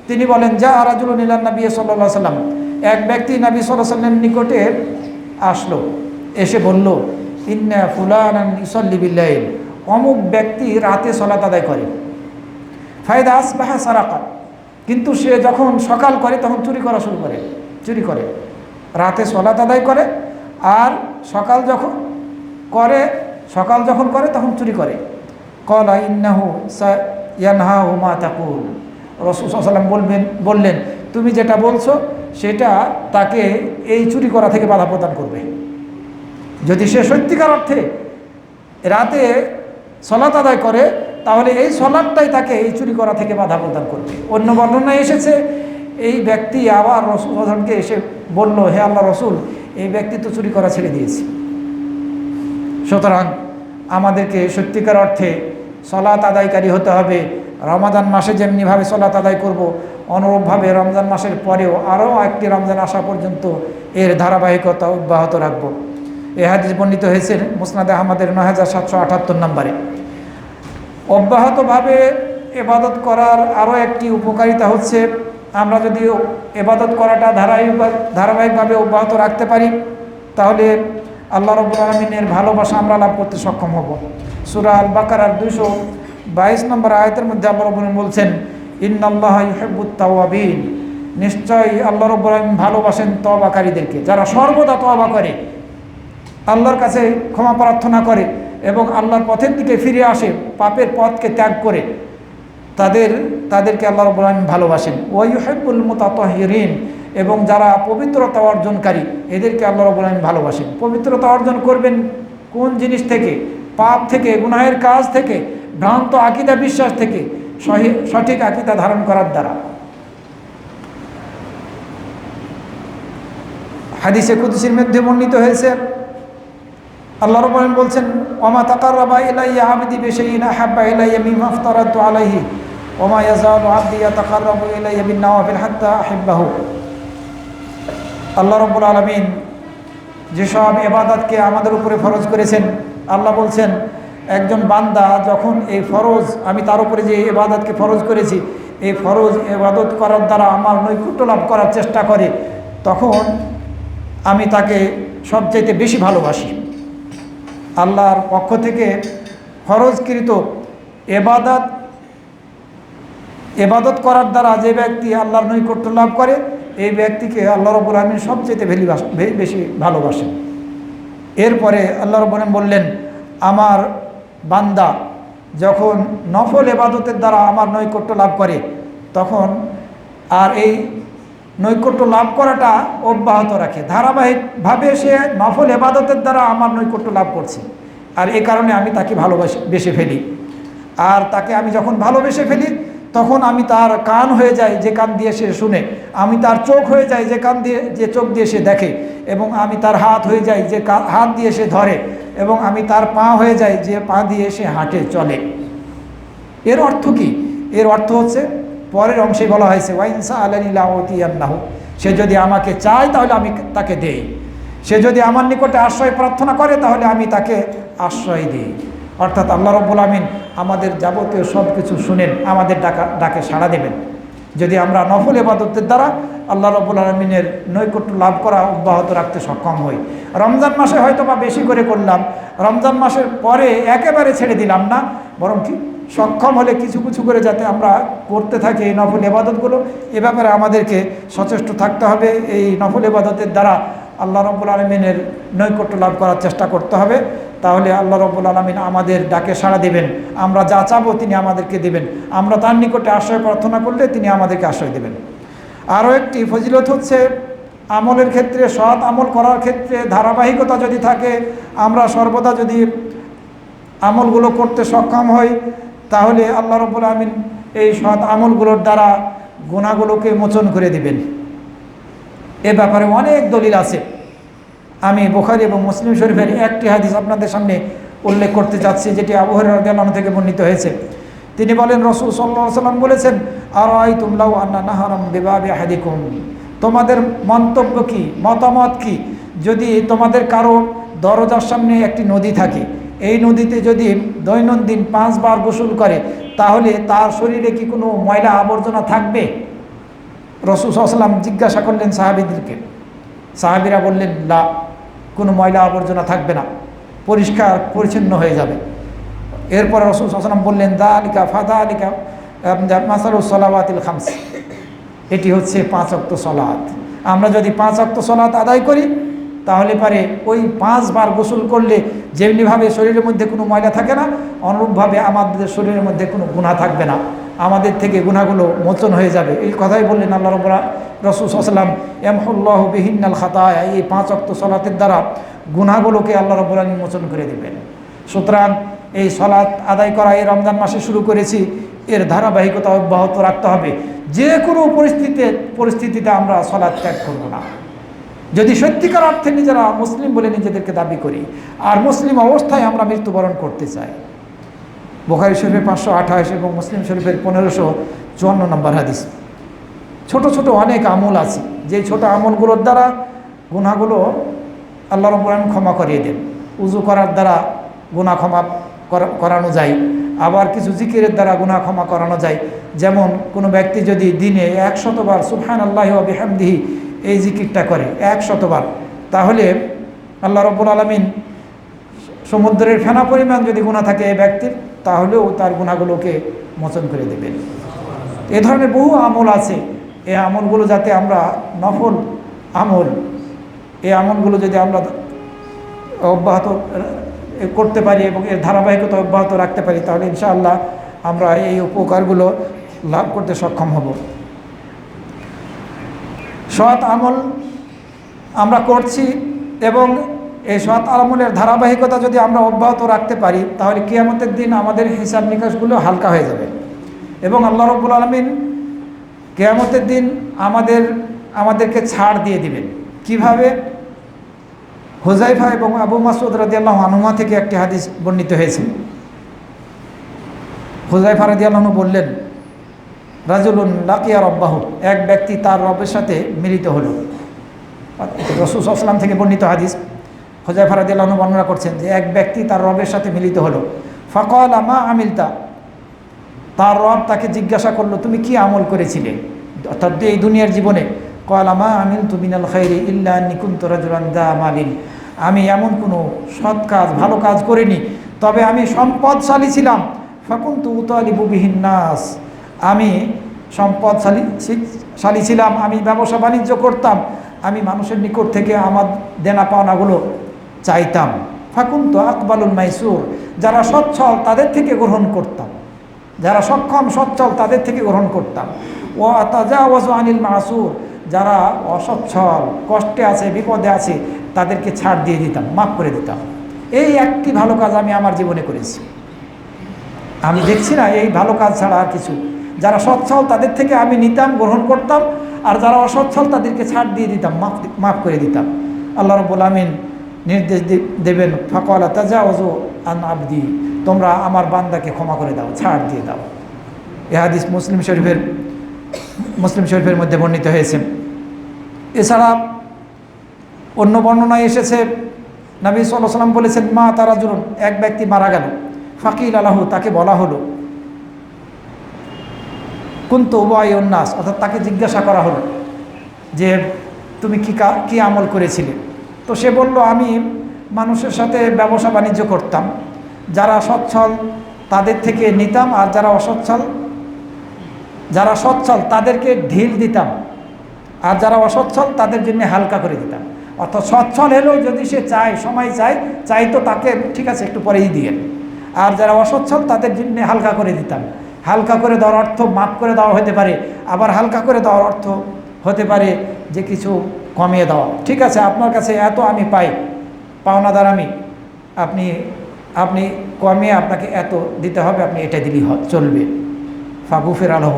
তিনি বলেন, যা রাজুলুন ইলা নবী সাল্লাল্লাহু আলাইহি সাল্লাম, এক ব্যক্তি নবী সাল্লাল্লাহু আলাইহি সাল্লামের নিকটে আসলো, এসে বলল, ইন্না ফুলানান ইউসাল্লি বিল্লাইল, অমুক ব্যক্তি রাতে সালাত আদায় করে। ফায়দা আসবাহা সারাকা, কিন্তু সে যখন সকাল করে তখন চুরি করা শুরু করে, চুরি করে। রাতে সালাত আদায় করে আর সকাল যখন করে তখন চুরি করে। ক্বালা ইন্নাহু সায়ানহাহু মা তাকুল, রাসূল সাল্লাল্লাহু আলাইহি ওয়াসাল্লাম বললেন, তুমি যেটা বলছো সেটা তাকে এই চুরি করা থেকে বাধা প্রদান করবে। যদি সে সত্যিকার অর্থে রাতে সালাত আদায় করে তাহলে এই সালাতটাই তাকে এই চুরি করা থেকে বাধা প্রদান করবে। অন্য বর্ণনায় এসেছে, এই ব্যক্তি আবার রাসূল সাল্লাল্লাহু আলাইহি ওয়াসাল্লামকে এসে বলল, হে আল্লাহ রসুল, এই ব্যক্তি তো চুরি করা ছেড়ে দিয়েছে। সুতরাং আমাদেরকে সত্যিকার অর্থে সালাত আদায়কারী হতে হবে। রমাদান মাসে যেমনিভাবে সালাত আদায় করব, অনুরূপভাবে রমজান মাসের পরেও আরও একটি রমজান আসা পর্যন্ত এর ধারাবাহিকতা অব্যাহত রাখব। এ হাদিস বর্ণিত হয়েছে মুসনাদে আহমদের ৯৭৭৮ নম্বরে। অব্যাহতভাবে ইবাদত করার আরও একটি উপকারিতা হচ্ছে, আমরা যদি ইবাদত করাটা ধারাবাহিকভাবে অব্যাহত রাখতে পারি তাহলে আল্লাহ রাব্বুল আলামিনের ভালোবাসা আমরা লাভ করতে সক্ষম হব। সূরা আল বাকারার ২২২ নম্বর আয়াতের মধ্যে আল্লাহ রাব্বুল আলামিন বলছেন, ইন্নাল্লাহা ইউহিব্বুত তাওয়াবিন, নিশ্চয়ই আল্লাহ রাব্বুল আলামিন ভালোবাসেন তওবাকারীদেরকে, যারা সর্বদা তওবা করে, আল্লাহর কাছে ক্ষমা প্রার্থনা করে এবং আল্লাহর পথের দিকে ফিরে আসে, পাপের পথকে ত্যাগ করে, তাদেরকে আল্লাহ রাব্বুল আলামিন ভালোবাসেন। ওয়া ইউহিব্বুল মুতাতাহহিরিন, এবং যারা পবিত্রতা অর্জনকারী এদেরকে আল্লাহ রাব্বুল আলামিন ভালোবাসেন। পবিত্রতা অর্জন করবেন কোন জিনিস থেকে? পাপ থেকে, গুনাহের কাজ থেকে, ভ্রান্ত আকীদা বিশ্বাস থেকে, সঠিক আকীদা ধারণ করার দ্বারা। হাদিসে কুদসির মধ্যে বর্ণিত হয়েছে, আল্লাহ রাব্বুল আলামিন বলছেন, ওয়ামা তাকাররাবা ইলাইয়া আবদি বিশাইইন আহাব্বা ইলাইয়া মিম্মা আফতারাতু আলাইহি ওয়ামা ইয়াযালু আবদি ইয়াতাকাররাবু ইলাইয়া বিন-নওয়াফিল হাত্তা আহিব্বাহু। আল্লাহ রাব্বুল আলামিন যেসব ইবাদতকে আমাদের উপরে ফরজ করেছেন, আল্লাহ বলছেন, একজন বান্দা যখন এই ফরজ, আমি তার উপরে যে ইবাদতকে ফরজ করেছি, এই ফরজ ইবাদত করার দ্বারা আমার নৈকট্য লাভ করার চেষ্টা করে, তখন আমি তাকে সবচাইতে বেশি ভালোবাসি। আল্লাহর পক্ষ থেকে ফরজকৃত ইবাদত করার দ্বারা যে ব্যক্তি আল্লাহর নৈকট্য লাভ করে, এই ব্যক্তিকে আল্লাহ রাব্বুল আলামিন সবচেয়ে বেশি ভালোবাসেন। এরপরে আল্লাহ রাব্বুল আলামিন বললেন, আমার বান্দা যখন নফল ইবাদতের দ্বারা আমার নৈকট্য লাভ করে, তখন আর এই নৈকট্য লাভ করাটা অব্যাহত রাখে, ধারাবাহিকভাবে সে নফল ইবাদতের দ্বারা আমার নৈকট্য লাভ করছে, আর এই কারণে আমি তাকে ভালোবেসে ফেলি। আর তাকে আমি যখন ভালোবেসে ফেলি তখন আমি তার কান হয়ে যাই যে কান দিয়ে সে শুনে, আমি তার চোখ হয়ে যাই যে চোখ দিয়ে সে দেখে, এবং আমি তার হাত হয়ে যাই যে হাত দিয়ে সে ধরে, এবং আমি তার পা হয়ে যাই যে পা দিয়ে সে হাঁটে চলে। এর অর্থ কি? এর অর্থ হচ্ছে পরের অংশে বলা হয়েছে, ওয়াইন সাআলানি লাউতিয়ান্নাহু, সে যদি আমাকে চায় তাহলে আমি তাকে দেই, সে যদি আমার নিকটে আশ্রয় প্রার্থনা করে তাহলে আমি তাকে আশ্রয় দিই। অর্থাৎ আল্লাহ রাব্বুল আমিন আমাদের যাবতীয় সব কিছু শুনেন, আমাদের ডাকে সাড়া দেবেন যদি আমরা নফল ইবাদতের দ্বারা আল্লাহ রাব্বুল আমিনের নৈকট্য লাভ করা অব্যাহত রাখতে সক্ষম হই। রমজান মাসে হয়তো বা বেশি করে করলাম, রমজান মাসের পরে একেবারে ছেড়ে দিলাম না, বরং কি সক্ষম হলে কিছু কিছু করে যাতে আমরা করতে থাকি এই নফল ইবাদতগুলো, এ ব্যাপারে আমাদেরকে সচেষ্ট থাকতে হবে। এই নফল ইবাদতের দ্বারা আল্লাহ রাব্বুল আলামিনের নৈকট্য লাভ করার চেষ্টা করতে হবে, তাহলে আল্লাহ রাব্বুল আলামিন আমাদের ডাকে সাড়া দেবেন, আমরা যা চাবো তিনি আমাদেরকে দেবেন, আমরা তার নিকটে আশ্রয় প্রার্থনা করলে তিনি আমাদেরকে আশ্রয় দেবেন। আরও একটি ফজিলত হচ্ছে, আমলের ক্ষেত্রে, সৎ আমল করার ক্ষেত্রে ধারাবাহিকতা যদি থাকে, আমরা সর্বদা যদি আমলগুলো করতে সক্ষম হই, তাহলে আল্লাহ রাব্বুল আলামিন এই সৎ আমলগুলোর দ্বারা গুনাহগুলোকে মোচন করে দিবেন। এ ব্যাপারে অনেক দলিল আছে। আমি বুখারী এবং মুসলিম শরীফের একটি হাদিস আপনাদের সামনে উল্লেখ করতে চাচ্ছি, যেটি আবু হুরায়রা রাদিয়াল্লাহু আনহু থেকে বর্ণিত হয়েছে। তিনি বলেন, রাসূল সাল্লাল্লাহু আলাইহি ওয়াসাল্লাম বলেছেন, আরাআইতুম লাউ আন্না নাহারাম বিবাবি আহাদিকুম, তোমাদের মন্তব্য কি, মতামত কি, যদি তোমাদের কারো দরজার সামনে একটি নদী থাকে, এই নদীতে যদি দৈনন্দিন 5 বার গোসল করে, তাহলে তার শরীরে কি কোনো ময়লা আবর্জনা থাকবে? রাসূল সাল্লাল্লাহু আলাইহি ওয়াসাল্লাম জিজ্ঞাসা করলেন সাহাবীদেরকে। সাহাবীরা বললেন, না, কোনো ময়লা আবর্জনা থাকবে না, পরিষ্কার পরিচ্ছন্ন হয়ে যাবে। এরপর রাসূল সাল্লাল্লাহু আলাইহি ওয়াসাল্লাম বললেন, যালিকা ফাযালিকা মাসালুস সালাওয়াতিল খামস, এটি হচ্ছে 5 ওয়াক্ত সালাত। আমরা যদি 5 ওয়াক্ত সালাত আদায় করি, তাহলে পারে ওই 5 বার গোসল করলে যেমনিভাবে শরীরের মধ্যে কোনো ময়লা থাকে না, অনুরূপভাবে আমাদের শরীরের মধ্যে কোনো গুনাহ থাকবে না, আমাদের থেকে গুনাহগুলো মোচন হয়ে যাবে। এই কথাই বললেন আল্লাহ রাসূল সাল্লাল্লাহু আলাইহি ওয়াসাল্লাম, ইয়ামহুল্লাহু বিহিন্নাল খাতায়া, এই 5 ওয়াক্ত সালাতের দ্বারা গুনাহগুলোকে আল্লাহ রাব্বুল আলামিন মোচন করে দেবেন। সুতরাং এই সালাত আদায় করা এই রমজান মাসে শুরু করেছি, এর ধারাবাহিকতা অব্যাহত রাখতে হবে। যে কোনো পরিস্থিতিতে আমরা সালাত ত্যাগ করব না। যদি সত্যিকার অর্থে নিজেরা মুসলিম বলে নিজেদেরকে দাবি করি, আর মুসলিম অবস্থায় আমরা মৃত্যুবরণ করতে চাই। বুখারী শরীফের 528 এবং মুসলিম শরীফের 1554 নম্বর হাদিস। ছোট ছোট অনেক আমল আছে, যে ছোট আমলগুলোর দ্বারা গুনাহগুলো আল্লাহ রাব্বুল আলামিন ক্ষমা করিয়ে দেন। উযু করার দ্বারা গুনাহ ক্ষমা করানো যায়, আবার কিছু জিকিরের দ্বারা গুনাহ ক্ষমা করানো যায়। যেমন কোনো ব্যক্তি যদি দিনে 100 বার সুবহানাল্লাহি ওয়া বিহামদিহি এই জিকিরটা করে 100 বার, তাহলে আল্লাহ রাব্বুল আলামিন সমুদ্রের ফেনা পরিমাণ যদি গুনাহ থাকে এই ব্যক্তির, তাহলেও তার গুনাহগুলোকে মোচন করে দেবেন। এ ধরনের বহু আমল আছে। এই আমলগুলো যাতে আমরা নফল আমল, এই আমলগুলো যদি আমরা অব্যাহত করতে পারি এবং এর ধারাবাহিকতা অব্যাহত রাখতে পারি, তাহলে ইনশাআল্লাহ আমরা এই উপকারগুলো লাভ করতে সক্ষম হব। সৎ আমল আমরা করছি এবং এই সৎ আমলের ধারাবাহিকতা যদি আমরা অব্যাহত রাখতে পারি, তাহলে কিয়ামতের দিন আমাদের হিসাব নিকাশগুলো হালকা হয়ে যাবে এবং আল্লাহ রাব্বুল আলামিন কিয়ামতের দিন আমাদেরকে ছাড় দিয়ে দিবেন। কিভাবে? হুযায়ফা এবং আবু মাসউদ রাদিয়াল্লাহু আনহুমা থেকে একটি হাদিস বর্ণিত হয়েছে। হুযায়ফা রাদিয়াল্লাহু আনহু বললেন, রাজুলুন লাকিয়া রাব্বাহু, এক ব্যক্তি তার রবের সাথে মিলিত হলো। রাসূল সাল্লাল্লাহু আলাইহি ওয়াসাল্লাম থেকে বর্ণিত হাদিস। হুযায়ফা রাদিয়াল্লাহু আনহু বর্ণনা করছেন যে এক ব্যক্তি তার রবের সাথে মিলিত হলো। ফাকালা মা আমিলতা, তার রব তাকে জিজ্ঞাসা করলো, তুমি কি আমল করেছিলে অর্থাৎ এই দুনিয়ার জীবনে? ক্বালা মা আমিলতু মিনাল খাইরি ইল্লা আন্নী কুনতু রাজুলান যা মালিন, আমি এমন কোনো সৎ কাজ, ভালো কাজ করিনি, তবে আমি সম্পদশালী ছিলাম। ফাকুনতু উতালিবু বিহিন নাস, আমি সম্পদশালী ছিলাম, আমি ব্যবসা বাণিজ্য করতাম, আমি মানুষের নিকট থেকে আমার দেনা পাওনাগুলো চাইতাম। ফাকুনতু আকবালুল মাইসুর, যারা সচ্ছল তাদের থেকে গ্রহণ করতাম, যারা সক্ষম সচ্ছল তাদের থেকে গ্রহণ করতাম। ও আতাজাওয়াজু আনিল মাসুর, যারা অসচ্ছল, কষ্টে আছে, বিপদে আছে, তাদেরকে ছাড় দিয়ে দিতাম, মাফ করে দিতাম। এই একটি ভালো কাজ আমি আমার জীবনে করেছি। আমি দেখছি না এই ভালো কাজ ছাড়া আর কিছু। যারা সচ্ছল তাদের থেকে আমি নিতাম, গ্রহণ করতাম, আর যারা অসচ্ছল তাদেরকে ছাড় দিয়ে দিতাম, মাফ করে দিতাম। আল্লাহ রাব্বুল আমিন নির্দেশ দেবেন, ফাকালা তাজাওয়াজু আন আবদি, তোমরা আমার বান্দাকে ক্ষমা করে দাও, ছাড় দিয়ে দাও। এ হাদিস মুসলিম শরীফের মধ্যে বর্ণিত হয়েছে। এছাড়া অন্য বর্ণনায় এসেছে, নবী সাল্লাল্লাহু আলাইহি ওয়াসাল্লাম বলেছেন, মা তারাজুলুন, এক ব্যক্তি মারা গেল। ফাকিল আলাহু, তাকে বলা হলো, কুনতু উবাইউন নাস, অর্থাৎ তাকে জিজ্ঞাসা করা হলো যে তুমি কি আমল করেছিলে? তো সে বলল, আমি মানুষের সাথে ব্যবসা বাণিজ্য করতাম, যারা সচ্ছল তাদের থেকে নিতাম, আর যারা সচ্ছল তাদেরকে ঢিল দিতাম, আর যারা অসচ্ছল তাদের জন্য হালকা করে দিতাম। অর্থাৎ সচ্ছল হলেও যদি সে সময় চাই তো তাকে ঠিক আছে একটু পরেই দিয়ে, আর যারা অসচ্ছল তাদের জন্য হালকা করে দিতাম। হালকা করে দেওয়ার অর্থ মাফ করে দেওয়া হতে পারে, আবার হালকা করে দেওয়ার অর্থ হতে পারে যে কিছু কমিয়ে দেওয়া। ঠিক আছে, আপনার কাছে এত আমি পাই, পাওনাদার আমি, আপনি কমিয়ে আপনাকে এত দিতে হবে, আপনি এটা দিলেই চলবে। ফাগুফির আলহ,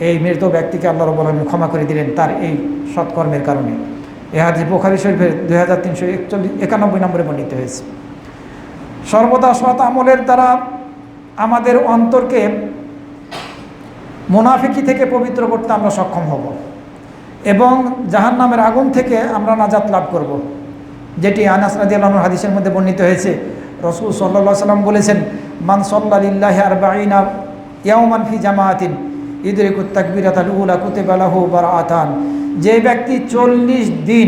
এই মৃত ব্যক্তিকে আল্লাহ রাব্বুল আলামিন ক্ষমা করে দিলেন তার এই সৎকর্মের কারণে। এ হাদিস বুখারী শরীফের 2391 নম্বরে বর্ণিত হয়েছে। সর্বদা সৎ আমলের দ্বারা আমাদের অন্তরকে মুনাফিকি থেকে পবিত্র করতে আমরা সক্ষম হব এবং জাহান্নামের আগুন থেকে আমরা নাজাত লাভ করব, যেটি আনাস রাদিয়াল্লাহু আনহু হাদিসের মধ্যে বর্ণিত হয়েছে। রাসূল সাল্লাল্লাহু আলাইহি সাল্লাম বলেছেন, মান সাল্লা লিল্লাহি 40 ইয়াওমান ফি জামাআতিন ইদরিকুত তাকবীরাতাল উলা কুতিবা লাহু বারাআতান। যে ব্যক্তি 40 দিন,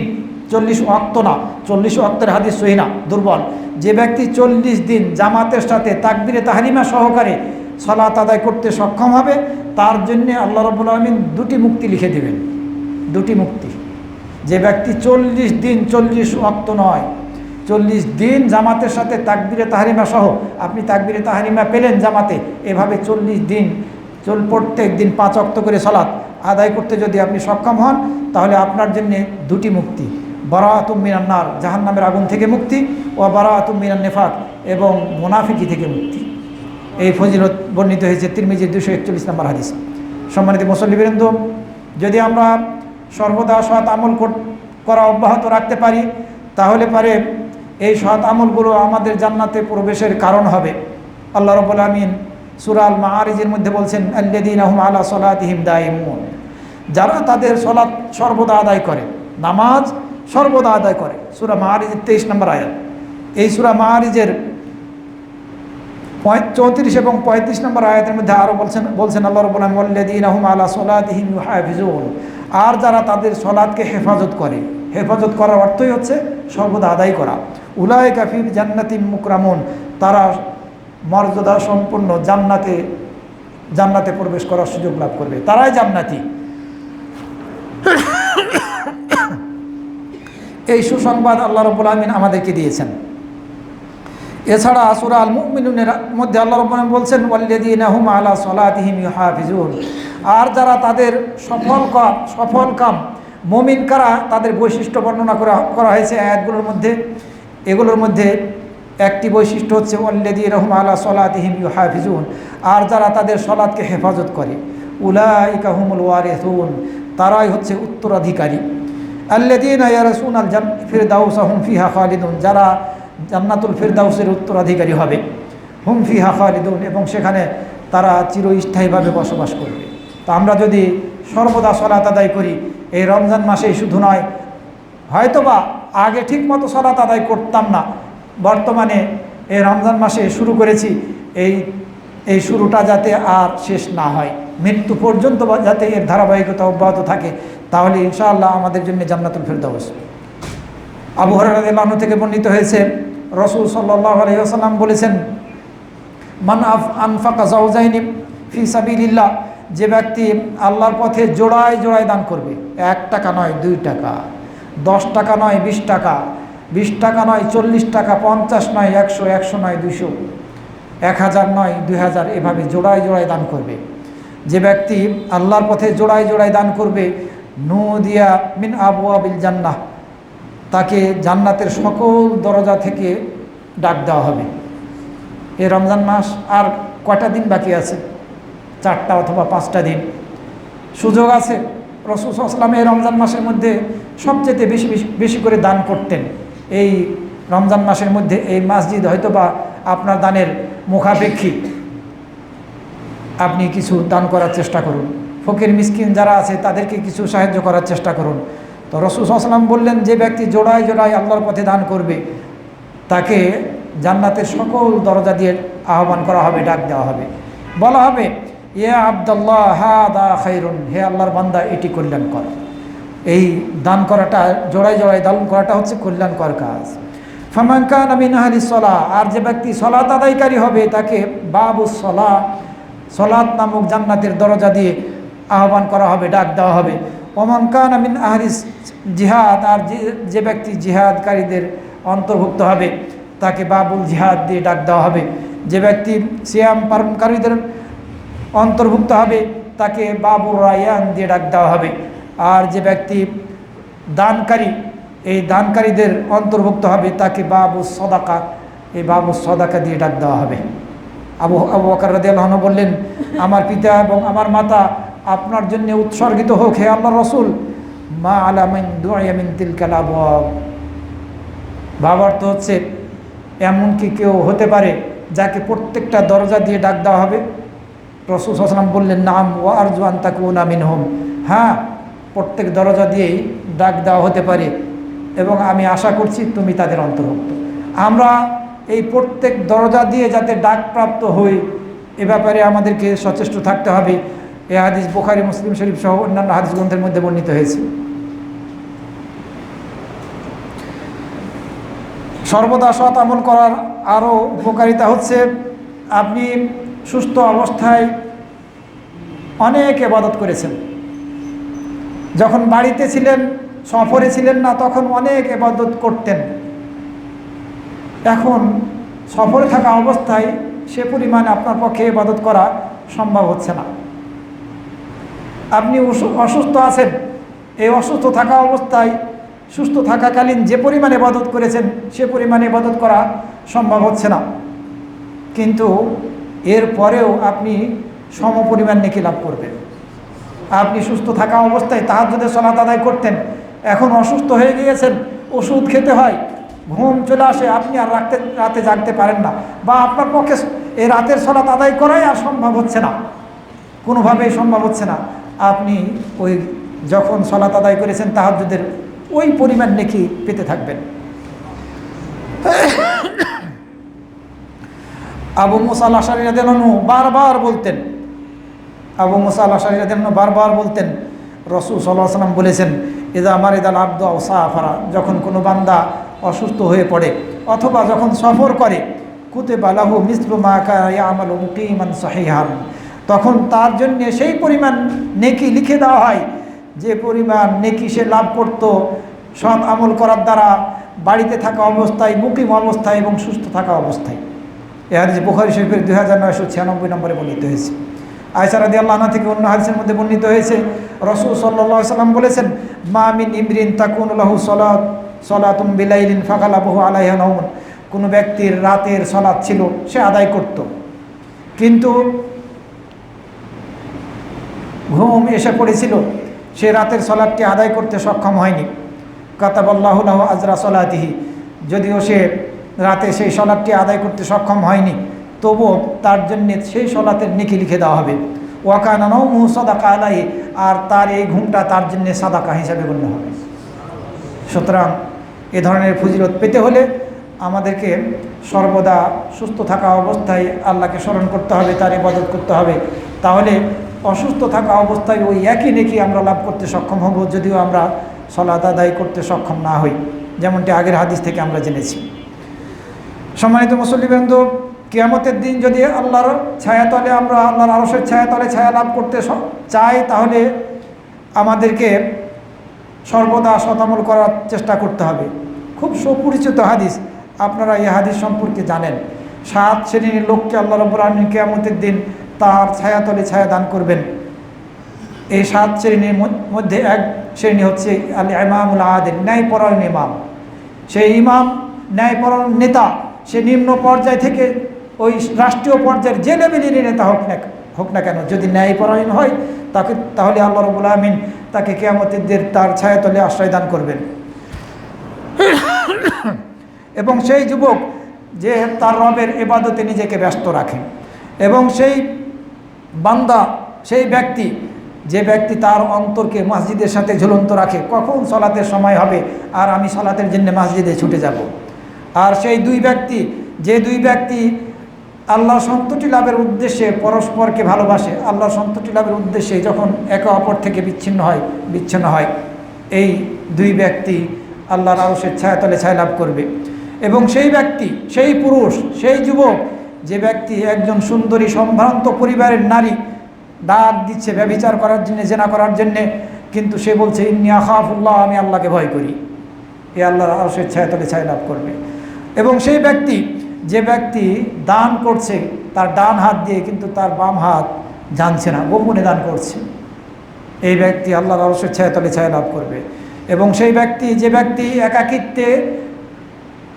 40 ওয়াক্ত না, 40 ওয়াক্তের হাদিস সহিহ না, দুর্বল। যে ব্যক্তি 40 দিন জামাতের সাথে তাকবীরে তাহরিমা সহকারে সালাত আদায় করতে সক্ষম হবে, তার জন্য আল্লাহ রাব্বুল আলামিন 2টি মুক্তি লিখে দিবেন, 2টি মুক্তি। যে ব্যক্তি 40 দিন, 40 ওয়াক্ত নয়, 40 দিন জামাতের সাথে তাকবীরে তাহরিমা সহ, আপনি তাকবীরে তাহরিমা পেলেন জামাতে, এভাবে 40 দিন প্রত্যেক দিন 5 ওয়াক্ত করে সালাত আদায় করতে যদি আপনি সক্ষম হন, তাহলে আপনার জন্য 2টি মুক্তি, বারাআতুম মিনান নার, জাহান্নামের আগুন থেকে মুক্তি, ও বারাআতুম মিনান নিফাক, এবং মুনাফিকি থেকে মুক্তি। এই ফজিলত বর্ণিত হয়েছে তিরমিজি 241 নম্বর হাদিস। সম্মানিত মুসল্লিবৃন্দ, যদি আমরা সর্বদা সৎ আমল করা অব্যাহত রাখতে পারি, তাহলে পারে এই সৎ আমলগুলো আমাদের জান্নাতে প্রবেশের কারণ হবে। আল্লাহ রাব্বুল আমিন সূরা আল মাআরিজের মধ্যে বলছেন, আল্লাযীনা হুম আলা সালাতিহিম দায়িমুন, যারা তাদের সালাত সর্বদা আদায় করে, নামাজ সর্বদা আদায় করে। সূরা মাআরিজের 23 নম্বর আয়াত। এই সূরা মাআরিজের 34 এবং 35 নম্বর আয়াতের মধ্যে আরও বলছেন আল্লাহ রাব্বুল আমিন, আল্লাযীনা হুম আলা সালাতিহিম ইউহাফিজুন, আর যারা তাদের সালাতকে হেফাজত করে। হেফাজত করার অর্থই হচ্ছে সর্বদা আদায় করা। উলাইকা ফি জান্নাতিম মুকরামুন, তারা মর্যাদা সম্পন্ন জান্নাতে প্রবেশ করার সুযোগ লাভ করবে, তারাই জান্নাতি। এই সুসংবাদ আল্লাহ রাব্বুল আমিন আমাদেরকে দিয়েছেন। এছাড়া সূরা আল মুমিনুনের মধ্যে আল্লাহ রাব্বুল আমিন বলছেন, ওয়াল্লাযীনা হুম আলা সালাতিহিম ইউহাফিজুন, আর যারা তাদের সফল কাম মুমিন কারা, তাদের বৈশিষ্ট্য বর্ণনা করা হয়েছে আয়াতগুলোর মধ্যে। এগুলোর মধ্যে একটি বৈশিষ্ট্য হচ্ছে ওয়াল্লাযীনা হুম আলা সালাতিহিম ইউহাফিজুন, আর যারা তাদের সালাতকে হেফাজত করে। উলাইকা হুমুল ওয়ারিসুন, তারাই হচ্ছে উত্তরাধিকারী। আল্লাযীনা ইয়ারসুনাল ফিরদাউসা হুম ফিহা খালিদুন, যারা জান্নাতুল ফিরদাউসের উত্তরাধিকারী হবে। হুম ফিহা খালিদুন, এবং সেখানে তারা চিরস্থায়ীভাবে বসবাস করবে। তো আমরা যদি সর্বদা সালাত আদায় করি, এই রমজান মাসেই শুধু নয়, হয়তোবা আগে ঠিক মতো সালাত আদায় করতাম না, বর্তমানে এই রমজান মাসে শুরু করেছি, এই শুরুটা যাতে আর শেষ না হয়, মৃত্যু পর্যন্ত যাতে এর ধারাবাহিকতা অব্যাহত থাকে, তাহলে ইনশাআল্লাহ আমাদের জন্য জান্নাতুল ফিরদাউস। আবু হুরায়রা রাদিয়াল্লাহু আনহু থেকে বর্ণিত হয়েছে, রাসূল সাল্লাল্লাহু আলাইহি ওয়াসাল্লাম বলেছেন, মান আনফাকা যাওজাইনি ফি সাবিলিল্লাহ, যে ব্যক্তি আল্লাহর পথে জোড়ায় জোড়ায় দান করবে, 1 টাকা নয় 2 টাকা, 10 টাকা নয় 20 টাকা, 20 টাকা নয় 40 টাকা, 50 নয় 100, 100 নয় 200, 1000 নয় 2000, এভাবে জোড়ায় জোড়ায় দান করবে। যে ব্যক্তি আল্লাহর পথে জোড়ায় জোড়ায় দান করবে, নুদিয়া মিন আবওয়াবিল জান্নাহ, তাকে জান্নাতের সকল দরজা থেকে ডাক দেওয়া হবে। এই রমজান মাস আর কয়টা দিন বাকি আছে? 4টা অথবা 5টা দিন সুযোগ আছে। রাসূল সাল্লাল্লাহু আলাইহি ওয়াসাল্লাম এই রমজান মাসের মধ্যে সবচেয়ে বেশি করে দান করতেন। এই রমজান মাসের মধ্যে এই মসজিদ হয়তোবা আপনার দানের মুখাপেক্ষী, আপনি কিছু দান করার চেষ্টা করুন। ফকির মিসকিন যারা আছে তাদেরকে কিছু সাহায্য করার চেষ্টা করুন। তো রাসূল সাল্লাল্লাহু আলাইহি ওয়াসাল্লাম বললেন, যে ব্যক্তি জোড়ায় জোড়ায় আল্লাহর পথে দান করবে, তাকে জান্নাতের সকল দরজা দিয়ে আহ্বান করা হবে, ডাক দেওয়া হবে, বলা হবে, ইয়া আব্দুল্লাহ হাদা খায়রুন, হে আল্লাহর বান্দা, এটি কল্যাণকর। এই দান করাটা, জোড়ায় জোড়ায় দান করাটা হচ্ছে কল্যাণকর কাজ। ফামান কানা মিন আহলিস সালাহ, আর যে ব্যক্তি সালাত আদায়কারী হবে, তাকে বাবুস সালাহ, সালাত নামক জান্নাতের দরজা দিয়ে আহ্বান করা হবে, ডাক দেওয়া হবে। ওমান কানা মিন আহলিস জিহাদ, আর যে ব্যক্তি জিহাদকারীদের অন্তর্ভুক্ত হবে, তাকে বাবুল জিহাদ দিয়ে ডাক দেওয়া হবে। যে ব্যক্তি সিয়াম পালনকারীদের অন্তর্ভুক্ত হবে, তাকে বাবুর রায়ান দিয়ে ডাক দেওয়া হবে। আর যে ব্যক্তি দানকারী, এই দানকারীদের অন্তর্ভুক্ত হবে, তাকে বাবু সদাকা, এই বাবু সদাকা দিয়ে ডাক দেওয়া হবে। আবু বকর রাদিয়াল্লাহু আনহু বললেন, আমার পিতা এবং আমার মাতা আপনার জন্য উৎসর্গিত হোক হে আল্লাহ রসুল, মা আলা মিন দুআইয়া মিন তিলকাল আবওয়াব। ভাবার তো হচ্ছে এমন কি কেউ হতে পারে যাকে প্রত্যেকটা দরজা দিয়ে ডাক দেওয়া হবে? রাসূল সাল্লাল্লাহু আলাইহি ওয়াসাল্লাম বললেন, নাম ওয়া আরজু আন তাকুনা মিনহুম। হ্যাঁ, প্রত্যেক দরজা দিয়েই ডাক দেওয়া হতে পারে এবং আমি আশা করছি তুমি তাদের অন্তর্ভুক্ত। আমরা এই প্রত্যেক দরজা দিয়ে যাতে ডাকপ্রাপ্ত হই, এ ব্যাপারে আমাদেরকে সচেষ্ট থাকতে হবে। এই হাদিস বুখারী, মুসলিম শরীফ সহ অন্যান্য হাদিস গ্রন্থের মধ্যে বর্ণিত হয়েছে। সর্বদা সৎ আমল করার আরও উপকারিতা হচ্ছে, আপনি সুস্থ অবস্থায় অনেক ইবাদত করেছেন। যখন বাড়িতে ছিলেন, সফরে ছিলেন না, তখন অনেক ইবাদত করতেন। এখন সফরে থাকা অবস্থায় সে পরিমাণে আপনার পক্ষে ইবাদত করা সম্ভব হচ্ছে না। আপনি অসুস্থ আছেন, এই অসুস্থ থাকা অবস্থায় সুস্থ থাকাকালীন যে পরিমাণে ইবাদত করেছেন সে পরিমাণে ইবাদত করা সম্ভব হচ্ছে না, কিন্তু এর পরেও আপনি সমপরিমাণ নেকি লাভ করবেন। আপনি সুস্থ থাকা অবস্থায় তাহাজ্জুদের সালাত আদায় করতেন, এখন অসুস্থ হয়ে গিয়েছেন, ওষুধ খেতে হয়, ঘুম চলে আসে, আপনি আর রাতে জাগতে পারেন না, বা আপনার পক্ষে এই রাতের সালাত আদায় করাই আর সম্ভব হচ্ছে না, কোনোভাবেই সম্ভব হচ্ছে না। আপনি ওই যখন সালাত আদায় করেছেন তাহাজ্জুদের ওই পরিমাণ নেকি পেতে থাকবেন। আবু মুসা আল-আশআরী রাদিয়াল্লাহু আনহু বারবার বলতেন, বারবার বলতেন, রাসূল সাল্লাল্লাহু আলাইহি ওয়াসাল্লাম বলেছেন, ইযা মারিদাল আবদু আও সাফারা, যখন কোনো বান্দা অসুস্থ হয়ে পড়ে অথবা যখন সফর করে, কুতিবা লাহু মিসলু মা কানা ইয়ামালু মুকিমান সহিহান, তখন তার জন্য সেই পরিমাণ নেকি লিখে দেওয়া হয় যে পরিমাণ নেকি সে লাভ করত সৎ আমল করার দ্বারা বাড়িতে থাকা অবস্থায়, মুকিম অবস্থায় এবং সুস্থ থাকা অবস্থায়। এই হাদিস বুখারী শরীফের 2996 নম্বরে বর্ণিত হয়েছে। আয়েশা রাদিয়াল্লাহু আনহা থেকে অন্য হাদিসের মধ্যে বর্ণিত হয়েছে, রাসূল সাল্লাল্লাহু আলাইহি ওয়াসাল্লাম বলেছেন, মা মিন ইমরিন তাকুনু লাহু সালাতুম বিলাইলিন ফাগালাবাহু আলাইহা নাওম, কোনো ব্যক্তির রাতের সালাত ছিল, সে আদায় করত, কিন্তু ঘুম এসে পড়েছিল, সে রাতের সালাতটি আদায় করতে সক্ষম হয়নি। কাতাবাল্লাহু লাহু আজরা সালাতিহি, যদিও সে রাতে সেই সালাতটি আদায় করতে সক্ষম হয়নি, তবুও তার জন্য সেই সালাতের নেকি লিখে দেওয়া হবে। ওয়া কানা নাওমুহু সাদাকা আলাইহি, আর তার এই ঘুমটা তার জন্য সাদাকা হিসাবে গণ্য হবে। সুতরাং এ ধরনের ফজিলত পেতে হলে আমাদেরকে সর্বদা সুস্থ থাকা অবস্থায় আল্লাহকে স্মরণ করতে হবে, তার ইবাদত করতে হবে, তাহলে অসুস্থ থাকা অবস্থায় ওই একই নেকি আমরা লাভ করতে সক্ষম হব, যদিও আমরা সালাত আদায় করতে সক্ষম না হই, যেমনটি আগের হাদিস থেকে আমরা জেনেছি। সম্মানিত মুসল্লিবৃন্দ, কিয়ামতের দিন যদি আল্লাহর ছায়াতলে আমরা আল্লাহর আরশের ছায়াতলে ছায়া লাভ করতে চাই, তাহলে আমাদেরকে সর্বদা সতামল করার চেষ্টা করতে হবে। খুব সুপরিচিত হাদিস, আপনারা এই হাদিস সম্পর্কে জানেন। 7 শ্রেণীর লোককে আল্লাহ রাব্বুল আলামিন কিয়ামতের দিন তার ছায়াতলে ছায়া দান করবেন। এই 7 শ্রেণীর মধ্যে এক শ্রেণী হচ্ছে আল ইমামুল আদিল, ন্যায়পরায়ণ ইমাম। সেই ইমাম, ন্যায়পরায়ণ নেতা, সে নিম্ন পর্যায় থেকে ওই রাষ্ট্রীয় পর্যায়ের যে লেভেলেরই নেতা হোক না কেন, যদি ন্যায়পরায়ণ হয় তাহলে আল্লাহ রাব্বুল আলামিন তাকে কিয়ামতের দিন তার ছায়াতলে আশ্রয় দান করবেন। এবং সেই যুবক যে তার রবের ইবাদতে নিজেকে ব্যস্ত রাখে, এবং সেই বান্দা, সেই ব্যক্তি যে ব্যক্তি তার অন্তরকে মসজিদের সাথে ঝুলন্ত রাখে, কখন সালাতের সময় হবে আর আমি সালাতের জন্য মসজিদে ছুটে যাব। আর সেই যে দুই ব্যক্তি আল্লাহর সন্তুষ্টি লাভের উদ্দেশ্যে পরস্পরকে ভালোবাসে, আল্লাহর সন্তুষ্টি লাভের উদ্দেশ্যে যখন একে অপর থেকে বিচ্ছিন্ন হয়, এই দুই ব্যক্তি আল্লাহর আরশের ছায়াতলে ছায়া লাভ করবে। এবং সেই ব্যক্তি, সেই পুরুষ, সেই যুবক যে ব্যক্তি একজন সুন্দরী সম্ভ্রান্ত পরিবারের নারী ডাক দিচ্ছে ব্যভিচার করার জন্য, জেনা করার জন্যে, কিন্তু সে বলছে ইন্নী আখাফুল্লাহ, আমি আল্লাহকে ভয় করি, এ আল্লাহর আরশের ছায়াতলে ছায়া লাভ করবে। এবং সেই ব্যক্তি যে ব্যক্তি দান করছে তার ডান হাত দিয়ে, কিন্তু তার বাম হাত জানছে না, গোপনে দান করছে, এই ব্যক্তি আল্লাহর আরশের ছায়াতলে ছায়া লাভ করবে। এবং সেই ব্যক্তি যে ব্যক্তি একাকিত্বে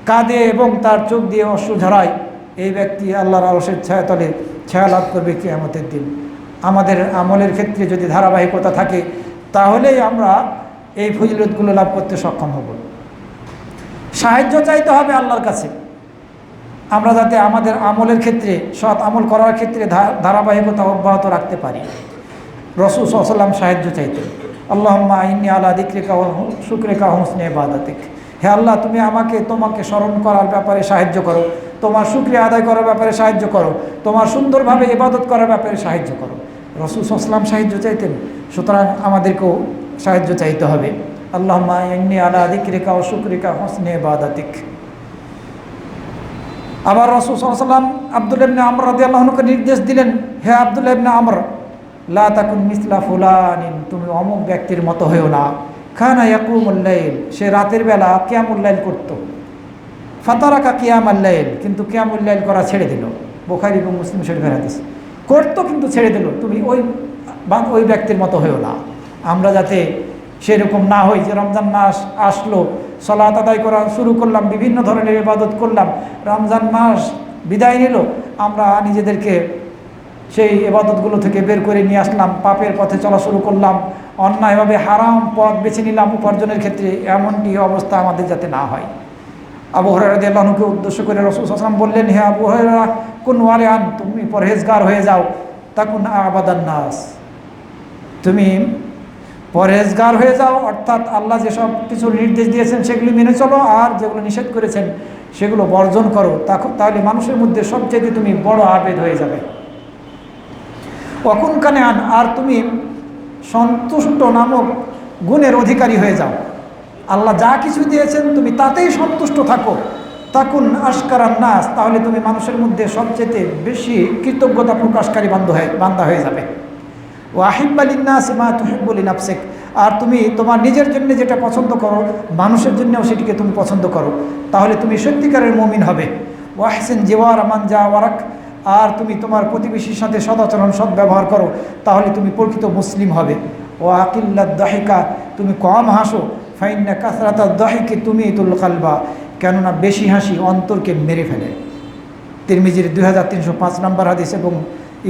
কাঁদে এবং তার চোখ দিয়ে অশ্রু ঝরায়, এই ব্যক্তি আল্লাহর আরশের ছায়াতলে ছায়া লাভ করবে কিয়ামতের দিন। আমাদের আমলের ক্ষেত্রে যদি ধারাবাহিকতা থাকে, তাহলেই আমরা এই ফজিলতগুলো লাভ করতে সক্ষম হব। সাহায্য চাইতে হবে আল্লাহর কাছে, আমরা যাতে আমাদের আমলের ক্ষেত্রে, সৎ আমল করার ক্ষেত্রে ধারাবাহিকতা অব্যাহত রাখতে পারি। রাসূল সাল্লাল্লাহু আলাইহি ওয়াসাল্লাম সাহায্য চাইতেন, আল্লাহুম্মা ইন্নী আলা যিকরিকা ওয়া শুকরিকা ওয়া হুসনি ইবাদাতিক। হে আল্লাহ, তুমি আমাকে তোমাকে স্মরণ করার ব্যাপারে সাহায্য করো, তোমার শুকরিয়া আদায় করার ব্যাপারে সাহায্য করো, তোমার সুন্দরভাবে ইবাদত করার ব্যাপারে সাহায্য করো। রাসূল সাল্লাল্লাহু আলাইহি ওয়াসাল্লাম সাহায্য চাইতেন, সুতরাং আমাদেরকেও সাহায্য চাইতে হবে। আল্লাহুম্মা ইন্নী আলা যিকরিকা ওয়া শুকরিকা ওয়া হুসনি ইবাদাতিক। আবার রাসূল সাল্লাল্লাহু আলাইহি ওয়াসাল্লাম আব্দুল্লাহ ইবনে আমর রাদিয়াল্লাহু আনহুকে নির্দেশ দিলেন, হে আব্দুল্লাহ ইবনে আমর, লা তাকুন মিসলা ফুলানিন, তুমি অমুক ব্যক্তির মতো হয়েও না। কানা ইয়াকুমুল লাইল, সে রাতের বেলা কিয়ামুল লাইল করত। ফাতারাকা কিয়ামাল লাইল, কিন্তু কিয়ামুল লাইল করা ছেড়ে দিল। বুখারী এবং মুসলিম শরীফের হাদিস। করতো কিন্তু ছেড়ে দিল, তুমি ওই ব্যক্তির মতো হয়েও না। আমরা যাতে সেরকম না হই যে রমজান মাস আসলো, সালাত আদায় করা শুরু করলাম, বিভিন্ন ধরনের ইবাদত করলাম, রমজান মাস বিদায় নিল, আমরা নিজেদেরকে সেই ইবাদতগুলো থেকে বের করে নিয়ে আসলাম, পাপের পথে চলা শুরু করলাম, অন্যায়ভাবে হারাম পথ বেছে নিলাম উপার্জনের ক্ষেত্রে, এমনটি অবস্থা আমাদের যাতে না হয়। আবু হুরায়রা রাদিয়াল্লাহু আনহুকে উদ্দেশ্য করে রাসূল সাল্লাল্লাহু আলাইহি ওয়াসাল্লাম বললেন, হে আবু হুরায়রা, কুন ওয়ারিআন, তুমি পরহেজগার হয়ে যাও, তাকুন আবাদান নাস, তুমি পরহেজগার হয়ে যাও, অর্থাৎ আল্লাহ যেসব কিছু নির্দেশ দিয়েছেন সেগুলি মেনে চলো, আর যেগুলো নিষেধ করেছেন সেগুলো বর্জন করো, তাহলে মানুষের মধ্যে সবচেয়ে তুমি বড় আবেদ হয়ে যাবে। অকুন কানে আন, আর তুমি সন্তুষ্ট নামক গুণের অধিকারী হয়ে যাও। আল্লাহ যা কিছু দিয়েছেন তুমি তাতেই সন্তুষ্ট থাকো। তাকুন আশকারান নাস, তাহলে তুমি মানুষের মধ্যে সবচেয়ে বেশি কৃতজ্ঞতা প্রকাশকারী বান্দা হয়ে যাবে। ওয়াহিব্বা লিন্নাসি মা তুহিব্বু লিনাফসিক, আর তুমি তোমার নিজের জন্য যেটা পছন্দ করো মানুষের জন্যও সেটিকে তুমি পছন্দ করো, তাহলে তুমি সত্যিকারের মুমিন হবে। ওয়াহসিন জিওয়ার মান জাওয়ারাক, আর তুমি তোমার প্রতিবেশীর সাথে সদাচরণ সদ্ব্যবহার করো, তাহলে তুমি প্রকৃত মুসলিম হবে। ও আকিল্লাদ দাহিকা, তুমি কম হাসো, ফাইন্না কাসরাতাদ দাহিকি তুমিতুল কালবা, কেননা বেশি হাসি অন্তরকে মেরে ফেলে। তিরমিজির 2305 নম্বর হাদিস এবং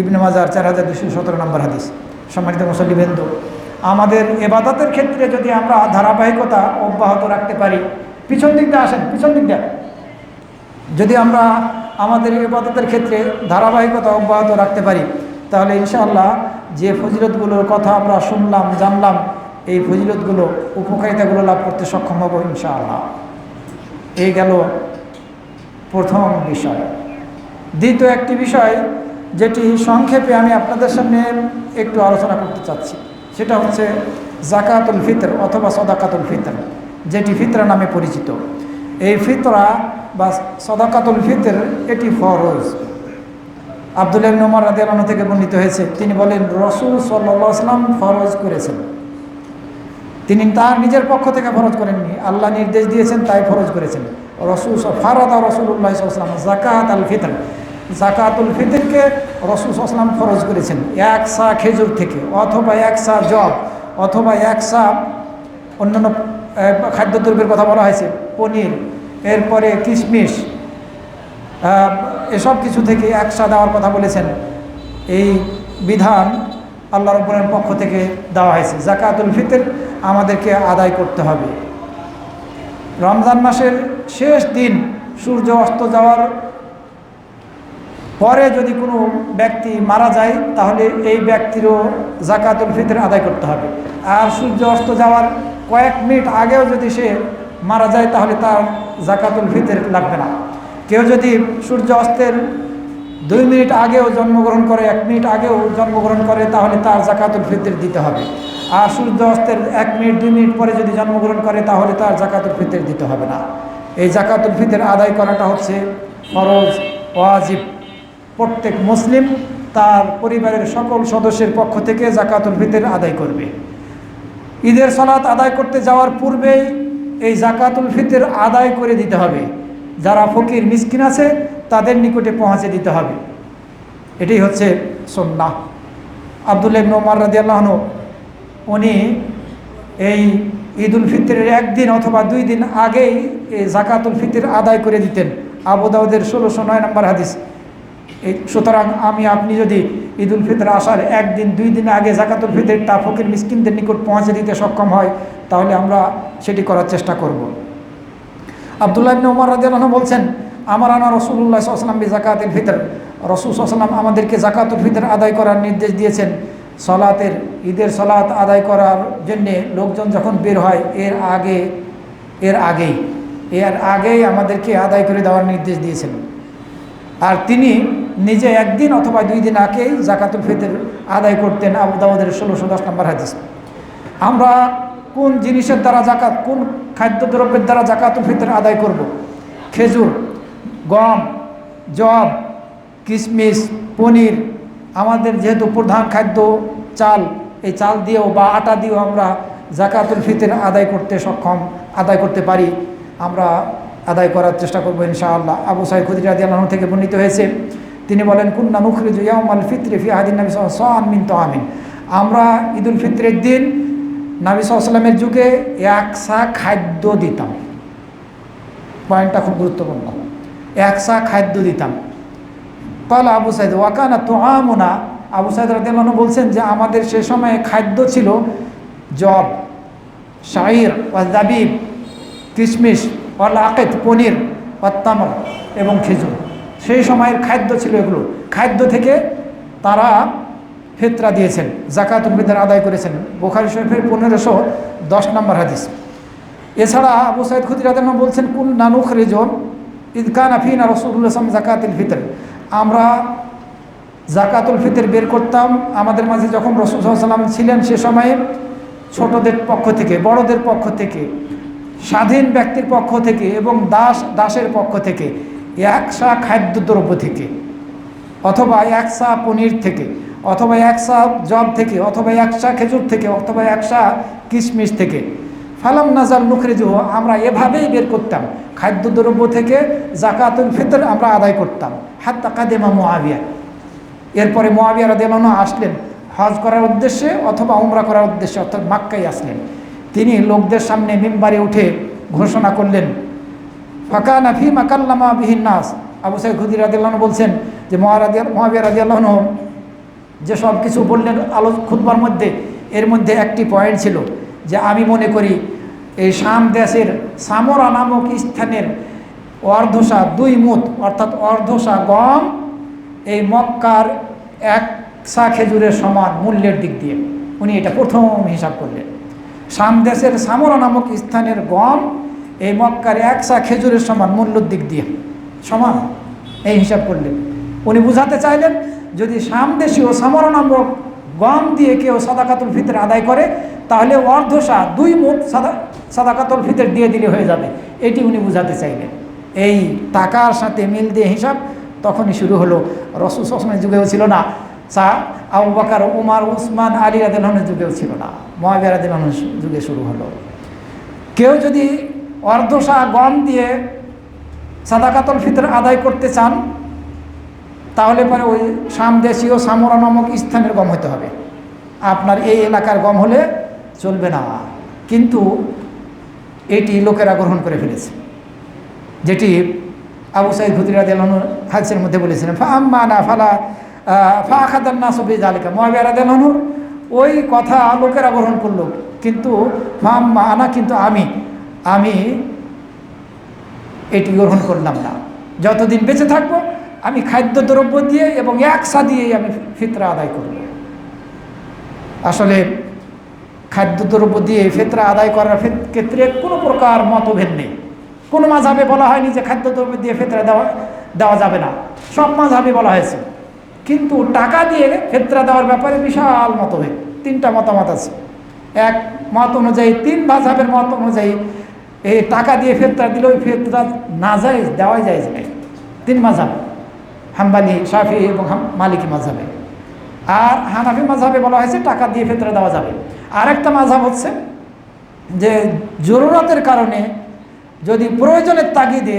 ইবনে মাজার 4217 নম্বর হাদিস। সম্মানিত মুসল্লিবৃন্দ, আমাদের ইবাদতের ক্ষেত্রে যদি আমরা ধারাবাহিকতা অব্যাহত রাখতে পারি, পিছন দিকটা আসেন, পিছন দিকটা, যদি আমরা আমাদের ইবাদতের ক্ষেত্রে ধারাবাহিকতা অব্যাহত রাখতে পারি, তাহলে ইনশাআল্লাহ যে ফজিলতগুলোর কথা আমরা শুনলাম, জানলাম, এই ফজিলতগুলো, উপকারিতাগুলো লাভ করতে সক্ষম হব ইনশাআল্লাহ। এই গেল প্রথম বিষয়। দ্বিতীয় একটি বিষয় যেটি সংক্ষেপে আমি আপনাদের সামনে একটু আলোচনা করতে চাচ্ছি, সেটা হচ্ছে যাকাতুল ফিতর অথবা সদাকাতুল ফিতর, যেটি ফিতরা নামে পরিচিত। এই ফিতরা বা সদাকাতুল ফিতর এটি ফরজ। আব্দুল্লাহ ইবনে উমর রাদিয়াল্লাহু আনহু থেকে বর্ণিত হয়েছে, তিনি বলেন রাসূল সাল্লাল্লাহু আলাইহি ওয়াসাল্লাম ফরজ করেছেন। তিনি তার নিজের পক্ষ থেকে ফরজ করেননি, আল্লাহ নির্দেশ দিয়েছেন তাই ফরজ করেছেন। ফারাদা রাসূলুল্লাহ সাল্লাল্লাহু আলাইহি ওয়াসাল্লাম যাকাতুল ফিতর, যাকাতুল ফিতরকে রাসূল সাল্লাল্লাহু আলাইহি ওয়াসাল্লাম ফরজ করেছেন। এক সা খেজুর থেকে, অথবা এক সা জব, অথবা এক সা অন্যান্য খাদ্যদ্রব্যের কথা বলা হয়েছে, পনির, এরপরে কিশমিশ, এসব কিছু থেকে একসা দেওয়ার কথা বলেছেন। এই বিধান আল্লাহ রাব্বুল পক্ষ থেকে দেওয়া হয়েছে। যাকাতুল ফিতর আমাদেরকে আদায় করতে হবে। রমজান মাসের শেষ দিন সূর্য অস্ত যাওয়ার পরে যদি কোনো ব্যক্তি মারা যায়, তাহলে এই ব্যক্তিরও যাকাতুল ফিতর আদায় করতে হবে। আর সূর্য অস্ত যাওয়ার কয়েক মিনিট আগেও যদি সে মারা যায়, তাহলে তার যাকাতুল ফিতর লাগবে না। কেউ যদি সূর্য অস্তের 2 মিনিট আগেও জন্মগ্রহণ করে, 1 মিনিট আগেও জন্মগ্রহণ করে, তাহলে তার যাকাতুল ফিতর দিতে হবে। আর সূর্য অস্তের 1 মিনিট 2 মিনিট পরে যদি জন্মগ্রহণ করে, তাহলে তার যাকাতুল ফিতর দিতে হবে না। এই যাকাতুল ফিতর আদায় করাটা হচ্ছে ফরজ, ওয়াজিব। প্রত্যেক মুসলিম তার পরিবারের সকল সদস্যের পক্ষ থেকে যাকাতুল ফিতর আদায় করবে। ঈদের সালাত আদায় করতে যাওয়ার পূর্বেই এই যাকাতুল ফিতর আদায় করে দিতে হবে। যারা ফকির মিসকিন আছে তাদের নিকটে পৌঁছে দিতে হবে। এটাই হচ্ছে সুন্নাহ। আব্দুল্লাহ ইবনে উমর রাদিয়াল্লাহু আনহু উনি এই ঈদুল ফিতরের 1 দিন অথবা 2 দিন আগেই এই যাকাতুল ফিতর আদায় করে দিতেন। আবু দাউদের 1609 নম্বর হাদিস। সুতরাং আপনি যদি ঈদুল ফিতর আসার একদিন 2 দিন আগে জাকাতুল ফিতরটা ফকির মিসকিনদের নিকট পৌঁছে দিতে সক্ষম হয়, তাহলে আমরা সেটি করার চেষ্টা করব। আব্দুল্লাহ ইবনে ওমর রাদিয়াল্লাহু আনহু বলছেন, আমার আনা রাসূলুল্লাহ সাল্লাল্লাহু আলাইহি ওয়াসাল্লাম বিযাকাতিল ফিতর, রাসূল সাল্লাল্লাহু আলাইহি ওয়াসাল্লাম আমাদেরকে জাকাতুল ফিতর আদায় করার নির্দেশ দিয়েছেন। ঈদের সালাত আদায় করার জন্যে লোকজন যখন বের হয় এর আগেই আমাদেরকে আদায় করে দেওয়ার নির্দেশ দিয়েছেন। আর তিনি নিজে একদিন অথবা 2 দিন আগেই জাকাতুল ফিতর আদায় করতেন। আবু দাউদের 1610 নম্বর হাদিস। আমরা কোন জিনিসের দ্বারা কোন খাদ্যদ্রব্যের দ্বারা জাকাতুল ফিতর আদায় করব? খেজুর, গম, জব, কিশমিশ, পনির, আমাদের যেহেতু প্রধান খাদ্য চাল, এই চাল দিয়েও বা আটা দিয়েও আমরা জাকাতুল ফিতর আদায় করতে পারি। আমরা আদায় করার চেষ্টা করবো ইনশাআল্লাহ। আবু সাঈদ খুদরী রাদিয়াল্লাহু আনহু থেকে বর্ণিত হয়েছে, তিনি বলেন, কুন্না নুখরিজু ইয়াউমাল ফিতরি ফি আহদিন নবী সাল্লাল্লাহু আলাইহি ওয়াসাল্লাম মিন তাআমিন। আমরা ঈদুল ফিতরের দিন নবী সাল্লাল্লাহু আলাইহি ওয়াসাল্লামের যুগে 1 সা খাদ্য দিতাম। পয়েন্টটা খুব গুরুত্বপূর্ণ। 1 সা খাদ্য দিতাম। ক্বালা আবু সাঈদ ওয়া কানা তুআমুনা, আবু সাঈদ রাদিয়াল্লাহু আনহু বলছেন যে আমাদের সে সময়ে খাদ্য ছিল জব, শাইর ওয়া জাবিব, কিশমিশ, ওয়াল আকিদ, পনির, ওয়াত তামর এবং খেজুর। সেই সময়ের খাদ্য ছিল এগুলো। খাদ্য থেকে তারা ফিতরা দিয়েছেন, জাকাতুল ফিতর আদায় করেছেন। বুখারী শরীফের 1510 নম্বর হাদিস। এছাড়া আবু সাঈদ খুদরী রাদিয়াল্লাহু আনহু বলছেন, কুন্না নুখরিজু ইয কানা ফিনা রাসূলুল্লাহ সাল্লাল্লাহু আলাইহি ওয়াসাল্লাম জাকাতুল ফিতর। আমরা জাকাতুল ফিতর বের করতাম আমাদের মাঝে যখন রাসূল সাল্লাল্লাহু আলাইহি ওয়াসাল্লাম ছিলেন সে সময়ে, ছোটদের পক্ষ থেকে, বড়দের পক্ষ থেকে, স্বাধীন ব্যক্তির পক্ষ থেকে এবং দাসের পক্ষ থেকে, 1 সা খাদ্যদ্রব্য থেকে, অথবা 1 সা পনির থেকে, অথবা 1 সা জব থেকে, অথবা 1 সা খেজুর থেকে, অথবা 1 সা কিশমিশ থেকে। ফালাম নাজাল নুখরিজু, আমরা এভাবেই বের করতাম খাদ্যদ্রব্য থেকে জাকাতুল ফিতর আমরা আদায় করতাম। হাত্তা কাদিমা মুআবিয়া, এরপরে মুআবিয়া রাদিয়াল্লাহু আনহু আসলেন হজ করার উদ্দেশ্যে অথবা উমরা করার উদ্দেশ্যে, অর্থাৎ মক্কায় আসলেন। তিনি লোকদের সামনে মিম্বারে উঠে ঘোষণা করলেন, ফাকানা ফীমা কাল্লামা বিহিন নাস। আবু সাঈদ খুদরী রাদিয়াল্লাহু আনহু বলছেন যে মুআবিয়া রাদিয়াল্লাহু আনহু যে সব কিছু বললেন খুতবার মধ্যে, এর মধ্যে একটি পয়েন্ট ছিল যে আমি মনে করি এই শাম দেশের সামরা নামক স্থানের অর্ধশা 2 মুদ, অর্থাৎ অর্ধশা গম এই মক্কার 1 সা খেজুরের সমান মূল্যের দিক দিয়ে। উনি এটা প্রথম হিসাব করলেন। শাম দেশের সামরা নামক স্থানের গম এই মক্কার 1 সা খেজুরের সমান মূল্যের দিক দিয়ে সমান, এই হিসাব করলেন। উনি বুঝাতে চাইলেন যদি শাম দেশীয় সামরা নামক গম দিয়ে কেউ সাদাকাতুল ফিতর আদায় করে তাহলে অর্ধশা 2 মুদ সাদাকাতুল ফিতর দিয়ে দিলে হয়ে যাবে, এটি উনি বুঝাতে চাইলেন। এই টাকার সাথে মিল দিয়ে হিসাব তখনই শুরু হলো। রাসূল সাল্লাল্লাহু আলাইহি ওয়াসাল্লামের যুগেও ছিল না, আবু বকর, ওমর, উসমান, আলী রাদিয়াল্লাহু আনহুর যুগেও ছিল না, মুআবিয়া রাদিয়াল্লাহু আনহুর যুগে শুরু হলো। কেউ যদি অর্ধশা গম দিয়ে সাদাকাতুল ফিতর আদায় করতে চান তাহলে পরে ওই শাম দেশীয় সামরা নামক স্থানের গম হতে হবে, আপনার এই এলাকার গম হলে চলবে না। কিন্তু এটি লোকেরা গ্রহণ করে ফেলেছে, যেটি আবু সাঈদ খুদরী রাদিয়াল্লাহু আনহু হাদিসের মধ্যে বলেছিলেন, ফাআম্মানা ফাআখাযান নাসু বিযালিকা। মুআবিয়া রাদিয়াল্লাহু আনহু ওই কথা লোকেরা গ্রহণ করলো, কিন্তু ফাআম্মানা, কিন্তু আমি এটি গ্রহণ করলাম না। যতদিন বেঁচে থাকবো আমি খাদ্যদ্রব্য দিয়ে এবং 1 সা দিয়েই আমি ফিতরা আদায় করব। আসলে খাদ্যদ্রব্য দিয়ে ফিতরা আদায় করার ক্ষেত্রে কোনো প্রকার মতভেদ নেই। কোনো মাযহাবে বলা হয়নি যে খাদ্যদ্রব্য দিয়ে ফিতরা দেওয়া যাবে না, সব মাযহাবে বলা হয়েছে। কিন্তু টাকা দিয়ে ফিতরা দেওয়ার ব্যাপারে বিশাল মতভেদ, 3টা মতামত আছে। এক মত অনুযায়ী, 3 মাযহাবের মত অনুযায়ী এই টাকা দিয়ে ফিতরা দিলে ওই ফিতরা নাজায়েজ, দেওয়াই জায়েজ নেই। 3 মাযহাব, হাম্বলি, শাফিঈ এবং মালিকি মাযহাবে। আর হানাফি মাযহাবে বলা হয়েছে টাকা দিয়ে ফিতরা দেওয়া যাবে। আরেকটা মাযহাব হচ্ছে যে জরুরতের কারণে যদি প্রয়োজনের তাগিদে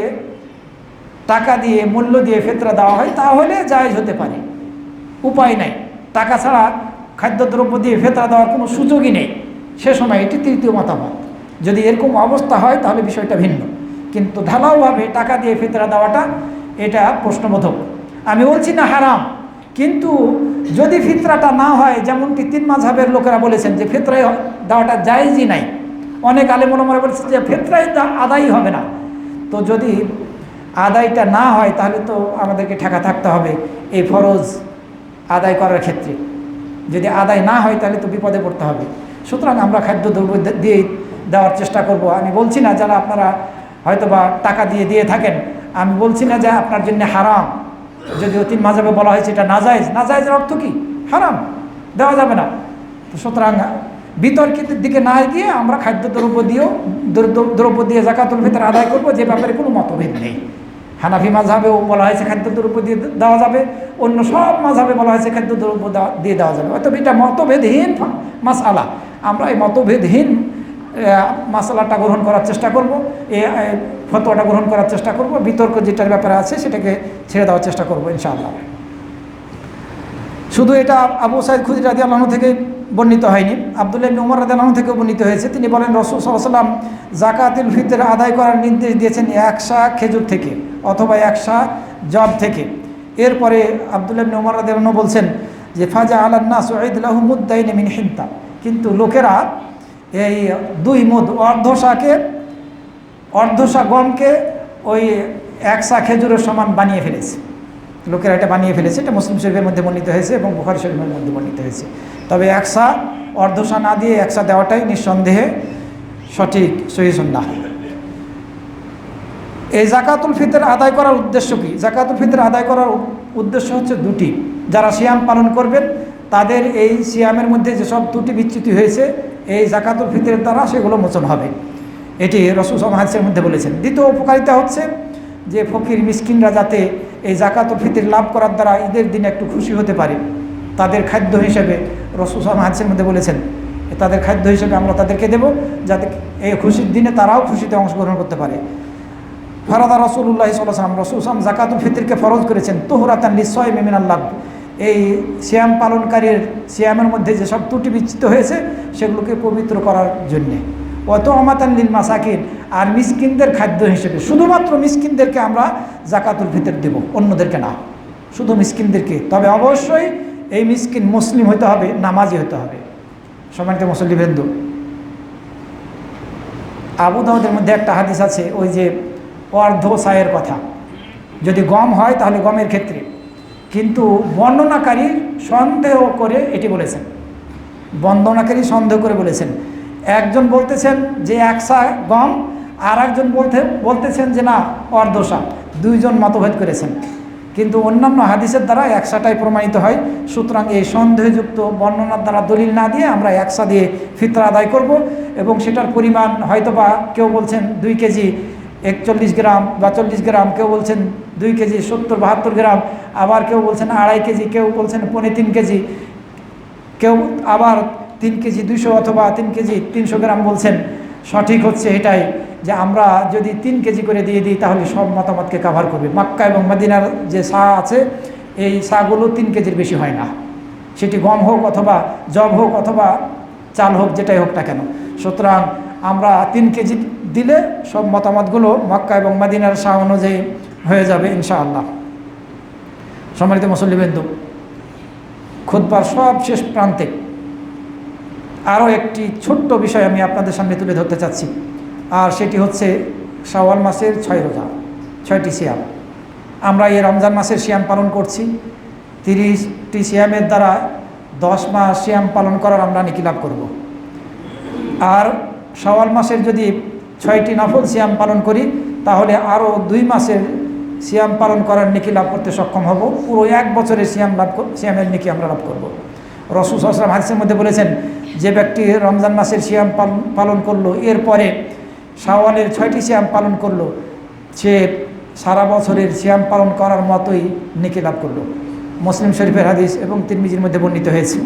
টাকা দিয়ে, মূল্য দিয়ে ফিতরা দেওয়া হয় তাহলে জায়েজ হতে পারে, উপায় নাই। টাকা ছাড়া খাদ্যদ্রব্য দিয়ে ফিতরা দেওয়ার কোনো সুযোগই নেই সে সময়, এটি 3য় মতামত। যদি এরকম অবস্থা হয় তাহলে বিষয়টা ভিন্ন, কিন্তু ঢালাওভাবে টাকা দিয়ে ফিতরা দেওয়াটা এটা প্রশ্নবোধক। আমি বলছি না হারাম, কিন্তু যদি ফিতরাটা না হয়, যেমনটি 3 মাযহাবের লোকেরা বলেছেন যে ফিতরাই দেওয়াটা জায়েজই নাই, অনেক আলেম ওলামারা বলেছেন যে ফিতরাই আদায়ই হবে না, তো যদি আদায়টা না হয় তাহলে তো আমাদেরকে ঠেকা থাকতে হবে এই ফরজ আদায় করার ক্ষেত্রে। যদি আদায় না হয় তাহলে তো বিপদে পড়তে হবে। সুতরাং আমরা খাদ্যদ্রব্য দিয়ে দেওয়ার চেষ্টা করব। আমি বলছি না যারা আপনারা হয়তোবা টাকা দিয়ে থাকেন, আমি বলছি না যে আপনার জন্য হারাম। যদিও 3 মাযহাবে বলা হয়েছে এটা নাজায়েজ, নাজায়েজের অর্থ কি? হারাম, দেওয়া যাবে না। তো সুতরাং বিতর্কের দিকে না গিয়ে আমরা দ্রব্য দিয়ে যাকাতুল ফিতর আদায় করব, যে ব্যাপারে কোনো মতভেদ নেই। হানাফি মাযহাবেও বলা হয়েছে খাদ্যদ্রব্য দিয়ে দেওয়া যাবে, অন্য সব মাযহাবে বলা হয়েছে খাদ্যদ্রব্য দিয়ে দেওয়া যাবে। অর্থাৎ এটা মতভেদহীন মাসআলা। আমরা এই মতভেদহীন মাসআলাটা গ্রহণ করার চেষ্টা করব, এই ফতোয়াটা গ্রহণ করার চেষ্টা করব। বিতর্ক যেটার ব্যাপারে আছে সেটাকে ছেড়ে দেওয়ার চেষ্টা করব ইনশাআল্লাহ। শুধু এটা আবু সাঈদ খুদরি রাদিয়াল্লাহু আনহু থেকে বর্ণিত হয়নি, আব্দুল্লাহ ইবনে উমর রাদিয়াল্লাহু আনহু থেকেও বর্ণিত হয়েছে। তিনি বলেন রাসূল সাল্লাল্লাহু আলাইহি ওয়াসাল্লাম যাকাতুল ফিতর আদায় করার নির্দেশ দিয়েছেন 1 সা খেজুর থেকে অথবা 1 সা জব থেকে। এরপরে আব্দুল্লাহ ইবনে উমর রাদিয়াল্লাহু আনহু বলছেন যে ফাজা আলান নাস উইদ লাহু মুদ্দাইন মিন হিন্তা, কিন্তু লোকেরা এই 2 মুদ অর্ধ সা গমকে ওই 1 সা খেজুরের সমান বানিয়ে ফেলেছে। লোকেরা এটা বানিয়ে ফেলেছে। এটা মুসলিম শরীফের মধ্যে বর্ণিত হয়েছে এবং বুখারী শরীফের মধ্যে বর্ণিত হয়েছে। তবে 1 সা অর্ধ সা না দিয়ে 1 সা দেওয়াটাই নিঃসন্দেহে সঠিক, সহিহ সুন্নাহ। এই যাকাতুল ফিতর আদায় করার উদ্দেশ্য কি? যাকাতুল ফিতর আদায় করার উদ্দেশ্য হচ্ছে 2টি। যারা সিয়াম পালন করবেন তাদের এই সিয়ামের মধ্যে যেসব ত্রুটি বিচ্যুতি হয়েছে এই যাকাতুল ফিতরের দ্বারা সেগুলো মোচন হবে, এটি রাসূল সাল্লাল্লাহু আলাইহি ওয়াসাল্লাম মধ্যে বলেছেন। দ্বিতীয় উপকারিতা হচ্ছে যে ফকির মিসকিনরা যাতে এই যাকাতুল ফিতর লাভ করার দ্বারা ঈদের দিনে একটু খুশি হতে পারে, তাদের খাদ্য হিসেবে রাসূল সাল্লাল্লাহু আলাইহি ওয়াসাল্লাম মধ্যে বলেছেন তাদের খাদ্য হিসেবে আমরা তাদেরকে দেব, যাতে এই খুশির দিনে তারাও খুশিতে অংশগ্রহণ করতে পারে। ফারাদা রাসূলুল্লাহ সাল্লাল্লাহু আলাইহি ওয়াসাল্লাম, রাসূল সাল্লাল্লাহু আলাইহি ওয়াসাল্লাম যাকাতুল ফিতরকে ফরজ করেছেন তুহরাতান লিস-সায়মি মিনাল লাগ, এই সিয়াম পালনকারীর সিয়ামের মধ্যে যেসব ত্রুটি বিচ্যুত হয়েছে সেগুলোকে পবিত্র করার জন্যে। ওয়াতুমাতান লিল মাসাকিন, আর মিসকিনদের খাদ্য হিসেবে, শুধুমাত্র মিসকিনদেরকে আমরা যাকাতুল ফিতর দেব, অন্যদেরকে না, শুধু মিসকিনদেরকে। তবে অবশ্যই এই মিসকিন মুসলিম হতে হবে, নামাজি হতে হবে। সম্মানিত মুসল্লিবৃন্দ, আবু দাউদের মধ্যে একটা হাদিস আছে ওই যে অর্ধ সায়ের কথা, যদি গম হয় তাহলে গমের ক্ষেত্রে, কিন্তু বর্ণনাকারী সন্দেহ করে এটি বলেছেন, বর্ণনাকারী সন্দেহ করে বলেছেন। একজন বলতেছেন যে 1 সা গম, আর একজন বলতেছেন যে না অর্ধ সা, 2 জন মতভেদ করেছেন। কিন্তু অন্যান্য হাদিসের দ্বারা 1 সাটাই প্রমাণিত হয়। সুতরাং এই সন্দেহযুক্ত বর্ণনার দ্বারা দলিল না দিয়ে আমরা 1 সা দিয়ে ফিতরা আদায় করব, এবং সেটার পরিমাণ হয়তোবা কেউ বলছেন 2 কেজি 41 গ্রাম বা 40 গ্রাম, কেউ বলছেন 2 কেজি 70-72 গ্রাম, আবার কেউ বলছেন 2.5 কেজি, কেউ বলছেন 3.25 কেজি, কেউ আবার 3 কেজি 200 অথবা 3 কেজি 300 গ্রাম বলছেন। সঠিক হচ্ছে এটাই যে আমরা যদি 3 কেজি করে দিয়ে দিই তাহলে সব মতামতকে কাভার করবে। মক্কা এবং মদিনার যে সা আছে এই সাগুলো 3 কেজির বেশি হয় না, সেটি গম হোক অথবা জব হোক অথবা চাল হোক, যেটাই হোক না কেন। সুতরাং আমরা 3 কেজি দিলে সব মতামতগুলো মক্কা এবং মদিনার সা অনুযায়ী হয়ে যাবে ইনশাআল্লাহ। সম্মানিত মুসল্লিবৃন্দ, খুতবার সব শেষ প্রান্তে আরও একটি ছোট্ট বিষয় আমি আপনাদের সামনে তুলে ধরতে চাচ্ছি, আর সেটি হচ্ছে শাওয়াল মাসের 6 রোজা, 6টি সিয়াম। আমরা এই রমজান মাসের সিয়াম পালন করছি। 30টি সিয়ামের দ্বারা 10 মাস সিয়াম পালন করার আমরা নেকি লাভ করব। আর শাওয়াল মাসের যদি 6টি নফল সিয়াম পালন করি তাহলে আরও 2 মাসের সিয়াম পালন করার নেকি লাভ করতে সক্ষম হব। পুরো 1 বছরের সিয়ামের নেকি আমরা লাভ করব। রাসূল সাল্লাল্লাহু আলাইহি ওয়াসাল্লাম হাদিসের মধ্যে বলেছেন, যে ব্যক্তি রমজান মাসের সিয়াম পালন করলো, এরপরে শাওয়ালের 6টি সিয়াম পালন করলো, সে সারা বছরের সিয়াম পালন করার মতোই নেকি লাভ করলো। মুসলিম শরীফের হাদিস এবং তিরমিজির মধ্যে বর্ণিত হয়েছে।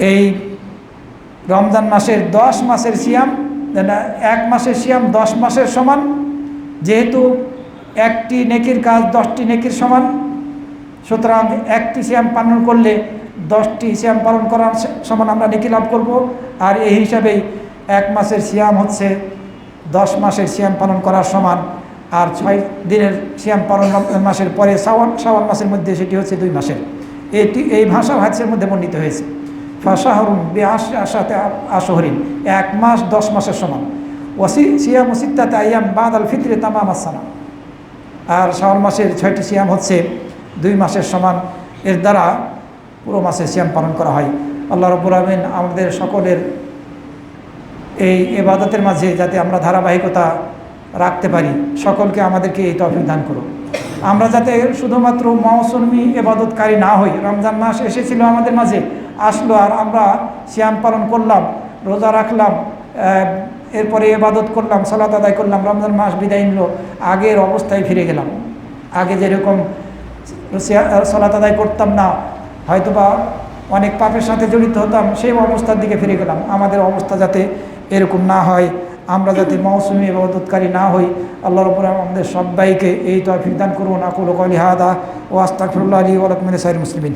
এই রমজান মাসের 10 মাসের সিয়াম, 1 মাসের সিয়াম 10 মাসের সমান, যেহেতু একটি নেকির কাজ 10টি নেকির সমান, সুতরাং একটি সিয়াম পালন করলে 10টি সিয়াম পালন করার সমান আমরা নেকি লাভ করব। আর এই হিসাবেই 1 মাসের সিয়াম হচ্ছে 10 মাসের সিয়াম পালন করার সমান। আর 6 দিনের সিয়াম পালন রমজান মাসের পরে শাওয়াল মাসের মধ্যে, সেটি হচ্ছে 2 মাসের। এই ভাষা হাদিসের মধ্যে বর্ণিত হয়েছে, ফাশাহরুন বিআশরাতি আশহুরিন, 1 মাস 10 মাসের সমান। সিয়ামু সিত্তাতি আইয়াম বাদাল ফিতরি তামামাস সানা, আর শাওয়াল মাসের 6টি সিয়াম হচ্ছে 2 মাসের সমান, এর দ্বারা পুরো মাসের সিয়াম পালন করা হয়। আল্লাহ রাব্বুল আলামিন আমাদের সকলের এই ইবাদতের মাঝে যাতে আমরা ধারাবাহিকতা রাখতে পারি, সকলকে আমাদেরকে এই তৌফিক দান করুন। আমরা যাতে শুধুমাত্র মৌসুমি ইবাদতকারী না হই। রমজান মাস এসেছিল আমাদের মাঝে, আসলো, আর আমরা সিয়াম পালন করলাম, রোজা রাখলাম, এরপরে ইবাদত করলাম, সালাত আদায় করলাম, রমজান মাস বিদায় নিল, আগের অবস্থায় ফিরে গেলাম। আগে যেরকম সালাত আদায় করতাম না, হয়তোবা অনেক পাপের সাথে জড়িত হতাম, সেই অবস্থার দিকে ফিরে গেলাম। আমাদের অবস্থা যাতে এরকম না হয়, আমরা যাতে মৌসুমি ইবাদতকারী না হই, আল্লাহ রাব্বুল আলামিন আমাদের সবাইকে এই তৌফিক দান করুন। আকুলু কওলি হাদা ওয়া আস্তাগফিরুল্লাহ লি ওয়া লাকুম মিনাশ শাইরিল মুসলিমিন।